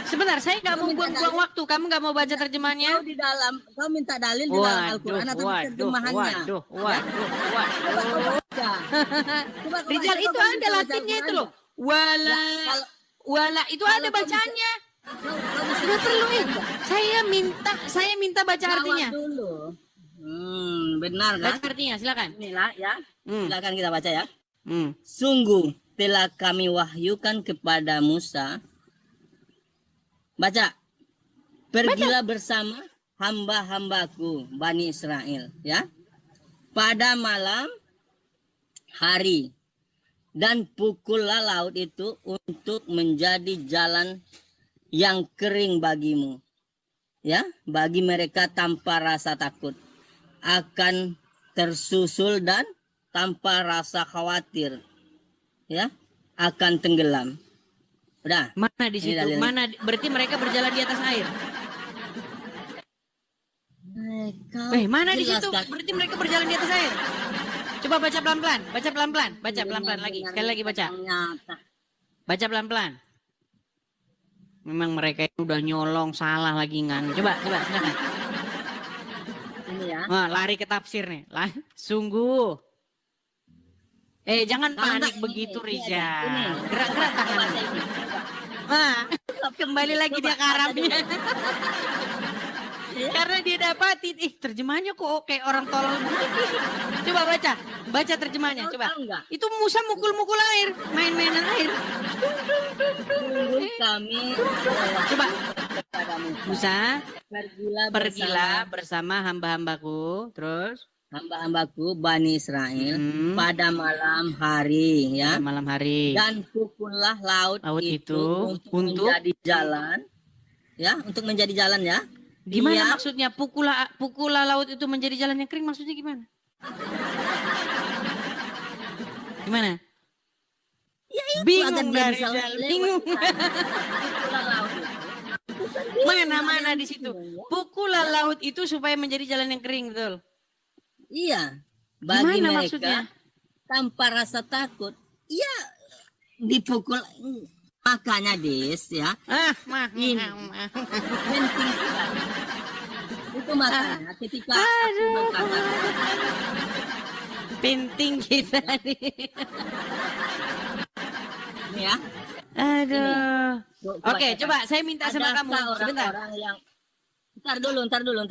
Sebentar, saya nggak mau buang-buang waktu. Kamu nggak mau baca terjemahannya? Kau di dalam, kau minta dalil di dalam Al-Quran atau terjemahannya? Waduh. Rizal, itu ada latinnya itu loh. Wala itu ada bacanya. Sudah perlu itu. Saya minta baca artinya. Dulu. Benar kan? Baca artinya, silakan. Inilah ya. Silakan kita baca ya. Sungguh telah kami wahyukan kepada Musa. Baca. Pergilah bersama hamba-hambaku Bani Israel ya. Pada malam hari dan pukullah laut itu untuk menjadi jalan yang kering bagimu. Ya, bagi mereka tanpa rasa takut akan tersusul dan tanpa rasa khawatir. Ya, akan tenggelam. Udah. Mana di situ? Mana berarti mereka berjalan di atas air? Mana di situ? Berarti mereka berjalan di atas air. Coba baca pelan-pelan, baca pelan-pelan lagi. Sekali lagi baca. Baca pelan-pelan. Memang mereka itu udah nyolong salah lagi ngan. Coba silakan. Ini ya. Wah, lari ke tafsir nih. Sungguh. Jangan panik begitu Rizal. Gerak-gerak tangan. Wah, kembali lagi dia ke Arabnya. Karena dia dapatin, terjemahnya kok kayak orang tolol. Coba baca terjemahnya, coba. Itu Musa mukul-mukul air, main-mainan air. Kami coba. Musa, pergilah bersama hamba-hambaku, terus hamba-hambaku Bani Israel pada malam hari ya. Pada malam hari. Dan pukullah laut itu untuk menjadi jalan ya, untuk menjadi jalan ya. Gimana Iya. maksudnya pukula laut itu menjadi jalan yang kering, maksudnya gimana? Gimana? Ya itu agar Bingung dia dari bisa Rizal, lewat bingung. di sana. Pukulan laut itu. Bukan bingung, Mana-mana ada yang di situ. bingung, ya. Pukulan laut itu supaya menjadi jalan yang kering, betul. Iya. Bagi Gimana mereka maksudnya? tanpa rasa takut, ya dipukul. Makanya Des ya, ini penting sekali. Itu makanya ketika aku berkata Penting kita nih. ya, Aduh. Oke, bacakan. coba saya minta sama kamu Adakah sebentar. orang-orang yang ntar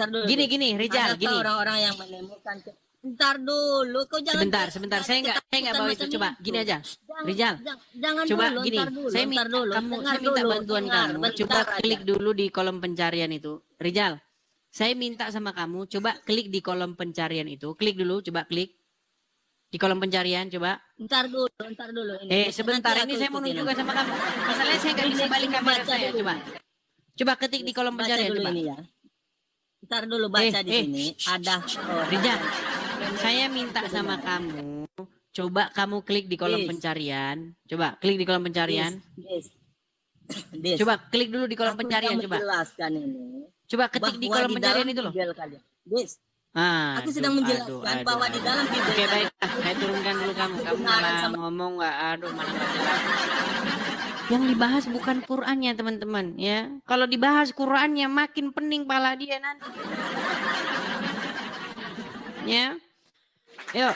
dulu. Gini, Rizal, Adakah gini. orang-orang yang menemukan ntar dulu, kau jangan Sebentar. Saya nggak bawa itu. Coba gini aja. Rizal. Jangan Coba dulu, gini. ntar dulu, Saya ntar minta dulu, kamu, dengar saya minta dulu, bantuan dengar, kamu. bentar Coba aja. klik dulu di kolom pencarian itu. Rizal. Saya minta sama kamu, coba klik di kolom pencarian itu. Klik dulu, coba klik. Di kolom pencarian, coba. Ntar dulu. Ini. Sebentar, Nanti ini aku saya mau ikutin nunjukkan nanti. sama kamu. Masalahnya saya nggak bisa balik kamera Baca saya, dulu. coba. Coba ketik di kolom Baca pencarian, dulu coba. ini ya. Ntar dulu baca di sini. Ada Rizal, saya minta sama kamu, coba kamu klik di kolom Des. pencarian. Coba klik di kolom pencarian. Des. Coba klik dulu di kolom Aku pencarian, sedang coba. menjelaskan ini. Coba ketik di bahwa kolom pencarian dalam itu loh. Bible kalian. Des, Aku sedang menjelaskan bahwa di dalam Bible Oke, baik. kalian, Saya turunkan dulu kamu. Kamu kebenaran malah sama- ngomong nggak, malah nggak jelas. Yang dibahas bukan Qur'annya, teman-teman, ya. Kalau dibahas Qur'annya makin pening pala dia nanti. Ya. Yuk.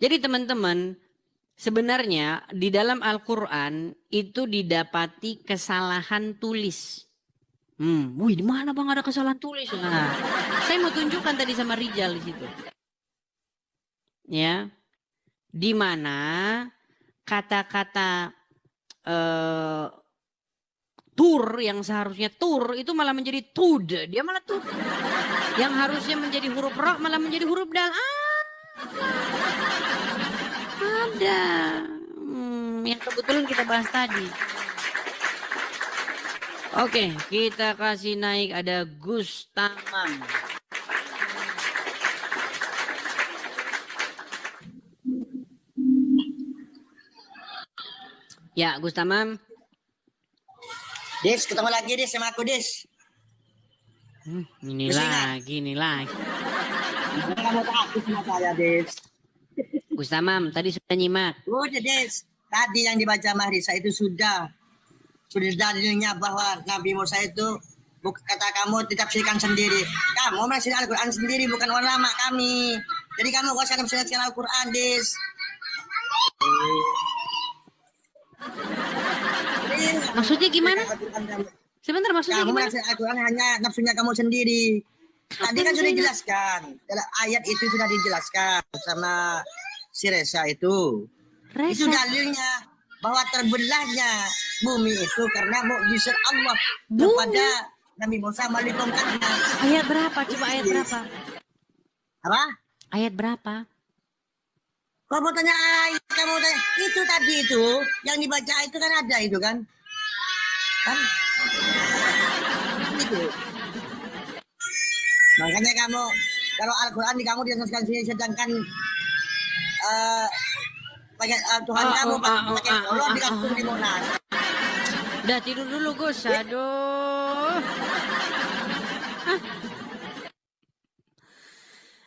Jadi teman-teman, sebenarnya di dalam Al-Quran itu didapati kesalahan tulis. Wih, di mana bang ada kesalahan tulis? Nah, saya mau tunjukkan tadi sama Rizal di situ. Ya, di mana kata-kata tur yang seharusnya tur itu malah menjadi tud, dia malah tud. Yang harusnya menjadi huruf ro malah menjadi huruf dal. Ada. Yang kebetulan kita bahas tadi. Oke, kita kasih naik ada Gustamam. Ya, Gustamam. Des, ketemu lagi Des sama aku Des. Ini lagi. Kamu takut sama saya Des. Gustamam, tadi sudah nyimak. Udah Des, tadi yang dibaca Mahrisa itu sudah dalilnya bahwa Nabi Musa itu kata kamu ditafsirkan sendiri. Kamu menafsirkan Al-Quran sendiri, bukan ulama kami. Jadi kamu gak usah menafsirkan Al-Quran Des. Maksudnya gimana? Sebentar, maksudnya Kamu gimana? menafsirkan Al-Quran hanya nafsunya kamu sendiri. Tadi kan sudah dijelaskan. Dalam ayat itu sudah dijelaskan sama si Reza itu. Itu dalilnya bahwa terbelahnya bumi itu karena mukjizat Allah kepada Nabi Musa melalui tongkatnya. Ayat berapa? Coba ayat berapa? Apa? Ayat berapa? Kau mau tanya ayat, kamu tanya itu tadi itu yang dibaca itu kan ada itu kan? Kan? Itu. Makanya kamu kalau Al-Quran di kamu dijelaskan sini sedangkan Tuhan kamu pakai Allah di kampung di Monas. Udah tidur dulu Gus, aduh.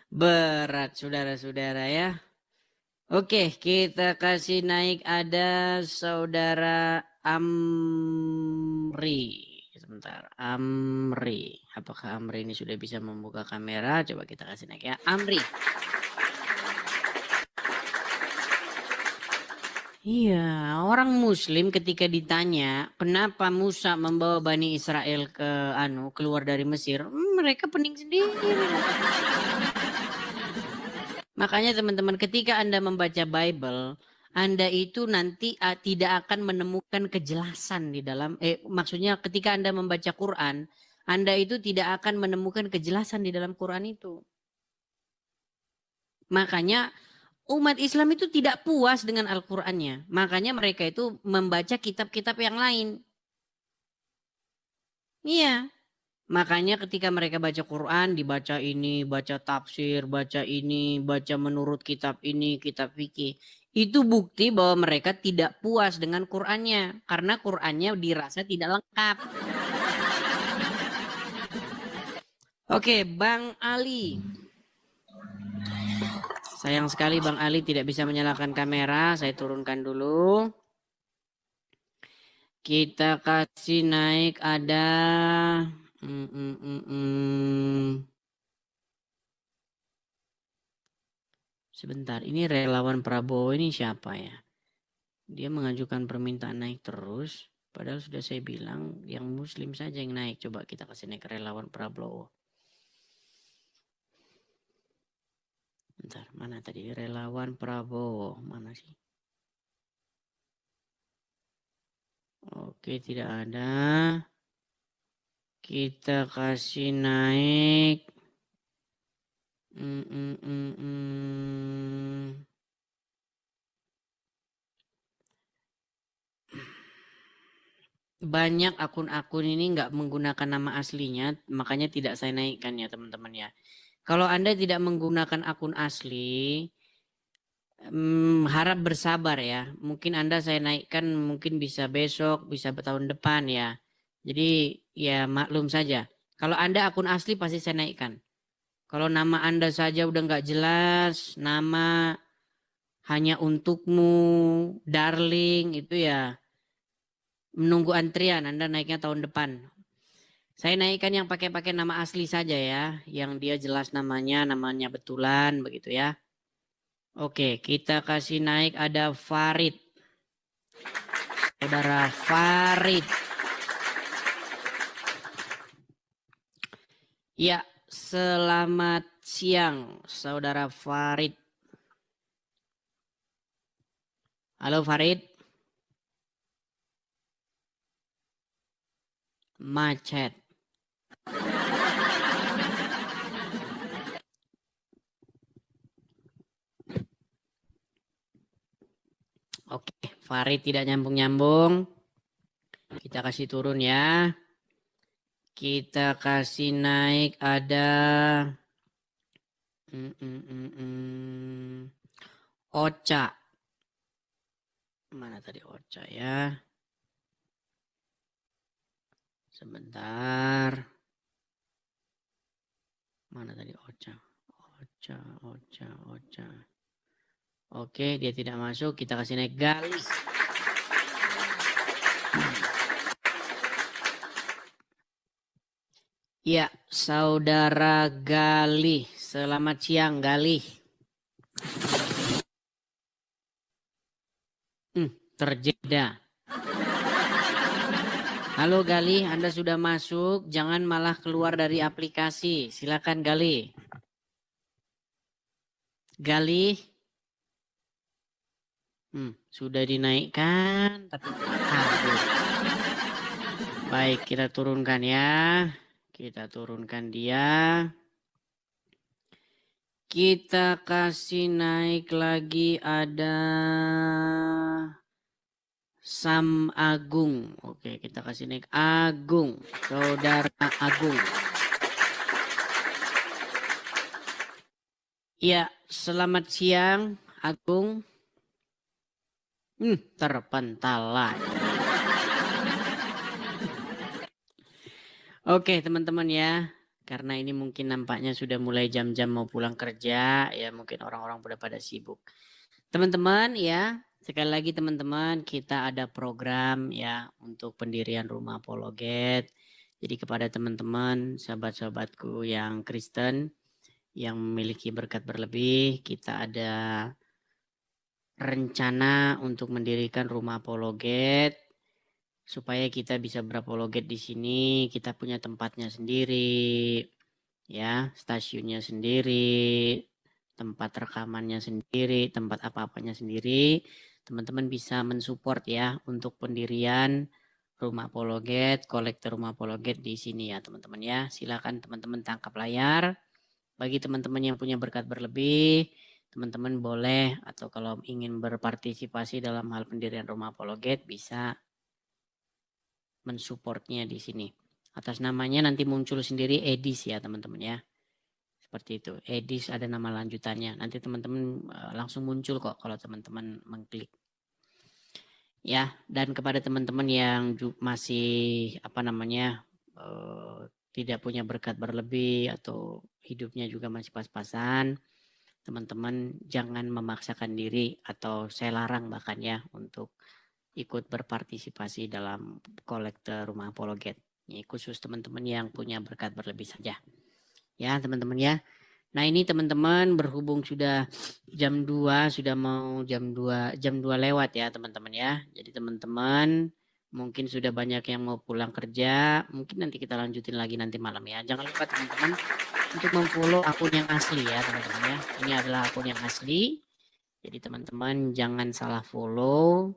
Berat saudara-saudara ya. Oke, kita kasih naik ada saudara Amri. Sebentar, Amri. Apakah Amri ini sudah bisa membuka kamera? Coba kita kasih naik ya. Amri. Iya, orang Muslim ketika ditanya kenapa Musa membawa Bani Israel keluar dari Mesir, mereka pening sendiri. Makanya teman-teman, ketika Anda membaca Bible, Anda itu nanti tidak akan menemukan kejelasan di dalam maksudnya ketika Anda membaca Quran, Anda itu tidak akan menemukan kejelasan di dalam Quran itu. Makanya umat Islam itu tidak puas dengan Al-Qur'annya. Makanya mereka itu membaca kitab-kitab yang lain. Iya. Makanya ketika mereka baca Quran, dibaca ini, baca tafsir, baca ini, baca menurut kitab ini, kitab fikih. Itu bukti bahwa mereka tidak puas dengan Qurannya. Karena Qurannya dirasa tidak lengkap. Oke, Bang Ali. Sayang sekali Bang Ali tidak bisa menyalakan kamera. Saya turunkan dulu. Kita kasih naik ada... Sebentar, ini relawan Prabowo ini siapa ya? Dia mengajukan permintaan naik terus. Padahal sudah saya bilang yang muslim saja yang naik. Coba kita kasih naik relawan Prabowo. Bentar, mana tadi relawan Prabowo? Mana sih? Oke, tidak ada. Kita kasih naik. Banyak akun-akun ini nggak menggunakan nama aslinya, makanya tidak saya naikkan ya teman-teman ya. Kalau Anda tidak menggunakan akun asli, harap bersabar ya. Mungkin Anda saya naikkan mungkin bisa besok, bisa tahun depan ya. Jadi ya maklum saja. Kalau Anda akun asli pasti saya naikkan. Kalau nama Anda saja udah nggak jelas, nama hanya untukmu, darling, itu ya menunggu antrian, Anda naiknya tahun depan. Saya naikkan yang pakai nama asli saja ya, yang dia jelas namanya betulan begitu ya. Oke, kita kasih naik ada Farid. Saudara Farid. Ya, selamat siang Saudara Farid. Halo Farid. Macet. Oke, Farid tidak nyambung-nyambung. Kita kasih turun ya. Kita kasih naik ada Ocha. Mana tadi Ocha ya? Sebentar. Mana tadi Ocha? Ocha. Oke, dia tidak masuk. Kita kasih naik Galih. Ya, Saudara Galih. Selamat siang, Galih. Terjeda. Halo Galih, Anda sudah masuk. Jangan malah keluar dari aplikasi. Silakan Galih. Galih. Sudah dinaikkan. Tapi baik, kita turunkan ya. Kita turunkan dia. Kita kasih naik lagi ada Sam Agung. Oke, kita kasih naik Agung. Saudara Agung. Ya, selamat siang Agung. Terpental lagi. Oke teman-teman ya, karena ini mungkin nampaknya sudah mulai jam-jam mau pulang kerja, ya mungkin orang-orang udah pada sibuk. Teman-teman ya, sekali lagi teman-teman kita ada program ya untuk pendirian rumah apologet. Jadi kepada teman-teman, sahabat-sahabatku yang Kristen, yang memiliki berkat berlebih, kita ada rencana untuk mendirikan rumah apologet. Supaya kita bisa berapologet di sini, kita punya tempatnya sendiri, ya, stasiunnya sendiri, tempat rekamannya sendiri, tempat apa-apanya sendiri. Teman-teman bisa mensupport ya untuk pendirian rumah apologet, kolektor rumah apologet di sini ya teman-teman ya. Silakan teman-teman tangkap layar. Bagi teman-teman yang punya berkat berlebih, teman-teman boleh atau kalau ingin berpartisipasi dalam hal pendirian rumah apologet bisa mensupportnya di sini. Atas namanya nanti muncul sendiri Edis ya teman-teman ya. Seperti itu. Edis ada nama lanjutannya. Nanti teman-teman langsung muncul kok kalau teman-teman mengklik. Ya, dan kepada teman-teman yang masih tidak punya berkat berlebih atau hidupnya juga masih pas-pasan, teman-teman jangan memaksakan diri atau saya larang bahkan ya untuk ikut berpartisipasi dalam kolektor rumah apologet. Ini khusus teman-teman yang punya berkat berlebih saja. Ya teman-teman ya. Nah ini teman-teman berhubung sudah jam 2, sudah mau jam 2 lewat ya teman-teman ya. Jadi teman-teman mungkin sudah banyak yang mau pulang kerja. Mungkin nanti kita lanjutin lagi nanti malam ya. Jangan lupa teman-teman untuk memfollow akun yang asli ya teman-teman ya. Ini adalah akun yang asli. Jadi teman-teman jangan salah follow.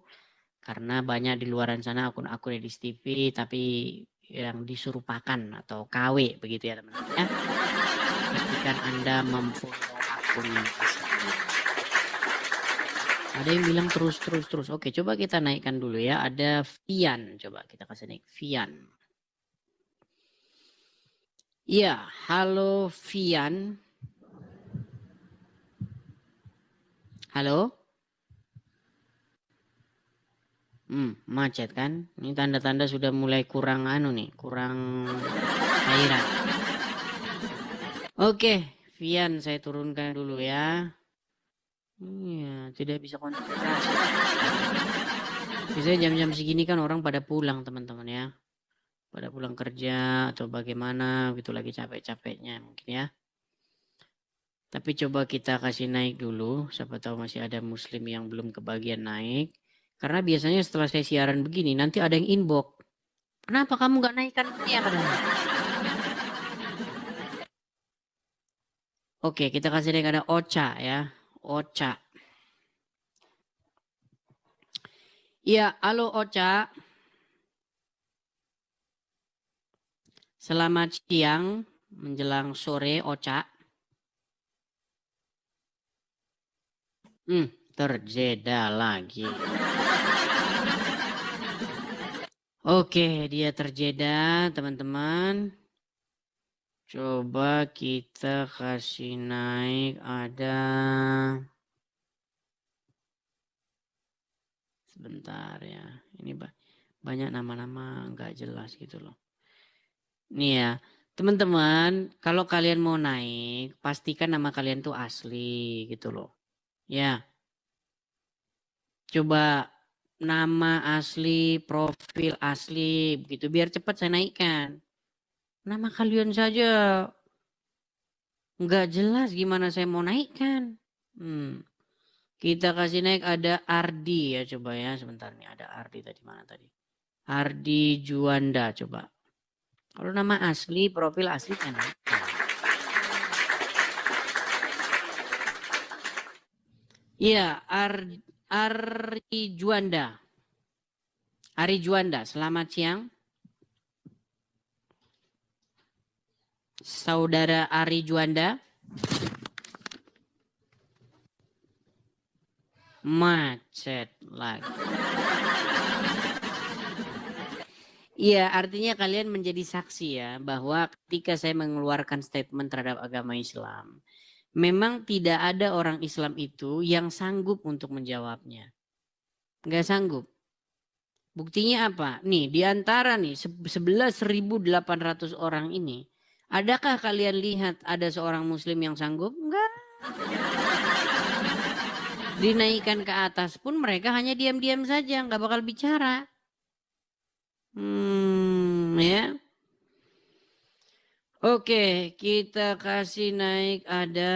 Karena banyak di luaran sana akun-akun Edis TV tapi yang disurupakan atau KW begitu ya teman-teman ya. Pastikan Anda memfollow akun yang asli. Ada yang bilang terus. Oke, coba kita naikkan dulu ya. Ada Vian, coba kita kasih naik Vian. Iya, halo Vian. Halo? Macet kan? Ini tanda-tanda sudah mulai kurang kurang cairan. Oke, Vian saya turunkan dulu ya. Iya, tidak bisa konsentrasi. Biasanya jam-jam segini kan orang pada pulang teman-teman ya. Pada pulang kerja atau bagaimana gitu lagi capek-capeknya mungkin ya. Tapi coba kita kasih naik dulu. Siapa tahu masih ada muslim yang belum kebagian naik. Karena biasanya setelah saya siaran begini nanti ada yang inbox. Kenapa kamu gak naikkan dia katanya? Oke, kita kasih naik ada Ocha ya. Ocha. Iya, halo Ocha. Selamat siang menjelang sore Ocha. Terjeda lagi. Oke, dia terjeda teman-teman. Coba kita kasih naik ada. Sebentar ya. Ini banyak nama-nama nggak jelas gitu loh. Nih ya. Teman-teman, kalau kalian mau naik, pastikan nama kalian tuh asli gitu loh. Ya. Coba nama asli, profil asli begitu biar cepat saya naikkan. Nama kalian saja nggak jelas gimana saya mau naikkan. Kita kasih naik ada Ardi ya coba ya sebentar nih ada Ardi tadi mana tadi? Ardi Juanda coba. Kalau nama asli, profil asli kan. Iya, Ari Juanda. Ari Juanda, selamat siang. Saudara Ari Juanda. Macet lagi. Iya, artinya kalian menjadi saksi ya bahwa ketika saya mengeluarkan statement terhadap agama Islam, memang tidak ada orang Islam itu yang sanggup untuk menjawabnya. Nggak sanggup. Buktinya apa? Nih, di antara nih 11.800 orang ini, adakah kalian lihat ada seorang muslim yang sanggup? Enggak. Dinaikkan ke atas pun mereka hanya diam-diam saja, nggak bakal bicara. Ya. Oke, kita kasih naik ada.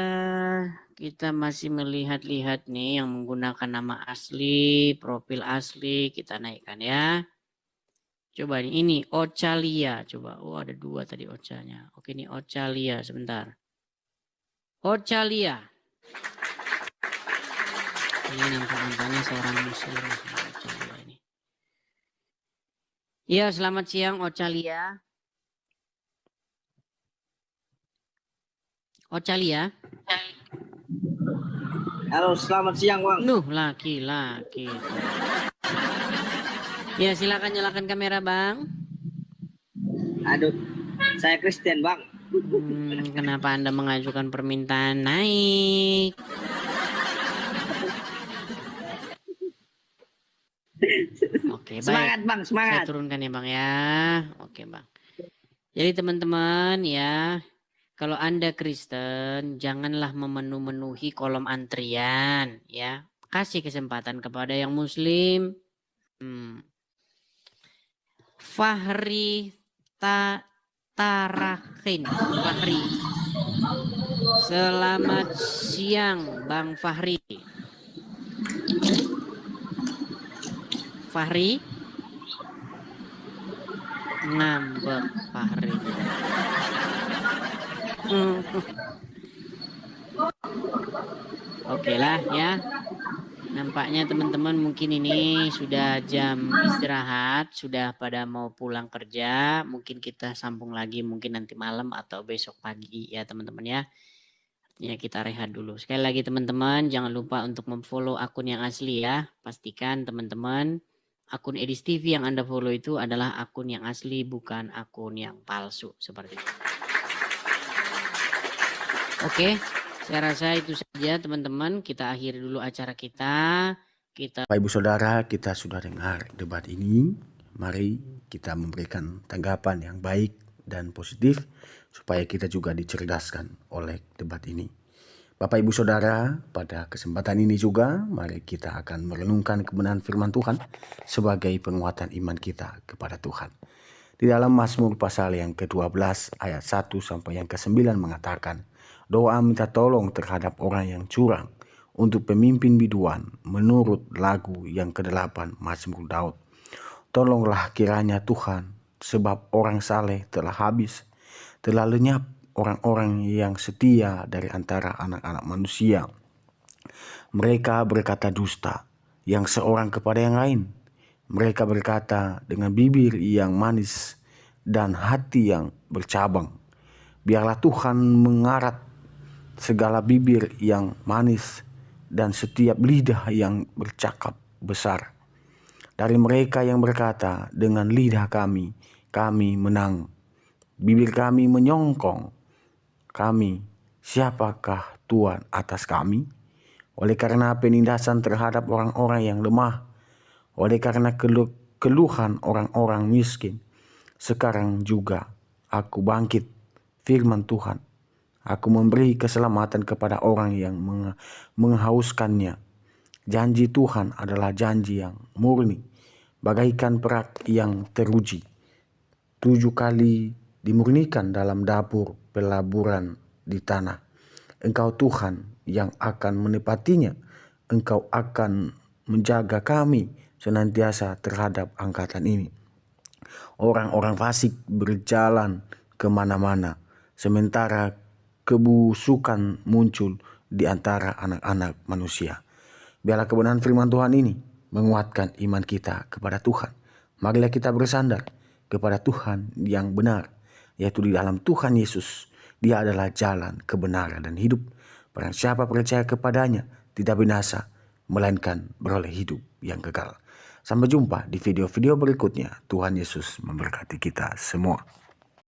Kita masih melihat-lihat nih yang menggunakan nama asli, profil asli. Kita naikkan ya. Coba ini Ochalia. Coba, oh ada 2 tadi Ochanya. Oke ini Ochalia, sebentar. Ochalia. Ini nampaknya seorang muslim. Ochalia ini. Ya, selamat siang Ochalia. Ochalia. Halo, selamat siang Bang. Nuh, laki-laki. Ya, silakan nyalakan kamera, Bang. Aduh, saya Kristen Bang. Kenapa Anda mengajukan permintaan naik? Oke, baik. Semangat Bang, semangat. Saya turunkan ya Bang ya. Oke Bang. Jadi teman-teman ya, kalau Anda Kristen, janganlah memenuhi kolom antrian ya. Kasih kesempatan kepada yang Muslim. Fahri Tarakin. Fahri. Selamat siang Bang Fahri. Fahri. Ngambek Fahri. Oke lah ya. Nampaknya teman-teman mungkin ini sudah jam istirahat, sudah pada mau pulang kerja. Mungkin kita sambung lagi mungkin nanti malam atau besok pagi ya teman-teman ya. Artinya kita rehat dulu. Sekali lagi teman-teman jangan lupa untuk memfollow akun yang asli ya. Pastikan teman-teman akun Edis TV yang Anda follow itu adalah akun yang asli bukan akun yang palsu seperti itu. Oke. Saya rasa itu saja teman-teman, kita akhiri dulu acara kita. Bapak Ibu Saudara, kita sudah dengar debat ini. Mari kita memberikan tanggapan yang baik dan positif supaya kita juga dicerdaskan oleh debat ini. Bapak Ibu Saudara, pada kesempatan ini juga mari kita akan merenungkan kebenaran firman Tuhan sebagai penguatan iman kita kepada Tuhan. Di dalam Mazmur pasal yang ke-12 ayat 1 sampai yang ke-9 mengatakan, doa minta tolong terhadap orang yang curang untuk pemimpin biduan menurut lagu yang ke-8 Mazmur Daud. Tolonglah kiranya Tuhan, sebab orang saleh telah habis, telah lenyap orang-orang yang setia dari antara anak-anak manusia. Mereka berkata dusta, yang seorang kepada yang lain. Mereka berkata dengan bibir yang manis dan hati yang bercabang. Biarlah Tuhan mengarat segala bibir yang manis dan setiap lidah yang bercakap besar. Dari mereka yang berkata, dengan lidah kami menang. Bibir kami menyongkong. Kami, siapakah Tuhan atas kami? Oleh karena penindasan terhadap orang-orang yang lemah. Oleh karena keluhan orang-orang miskin. Sekarang juga aku bangkit, firman Tuhan. Aku memberi keselamatan kepada orang yang menghauskannya. Janji Tuhan adalah janji yang murni, bagaikan perak yang teruji. 7 kali dimurnikan dalam dapur pelaburan di tanah. Engkau Tuhan yang akan menepatinya. Engkau akan menjaga kami senantiasa terhadap angkatan ini. Orang-orang fasik berjalan kemana-mana, sementara kebusukan muncul di antara anak-anak manusia. Biarlah kebenaran firman Tuhan ini menguatkan iman kita kepada Tuhan. Marilah kita bersandar kepada Tuhan yang benar, yaitu di dalam Tuhan Yesus. Dia adalah jalan, kebenaran, dan hidup. Barang siapa percaya kepadanya tidak binasa, melainkan beroleh hidup yang kekal. Sampai jumpa di video-video berikutnya. Tuhan Yesus memberkati kita semua.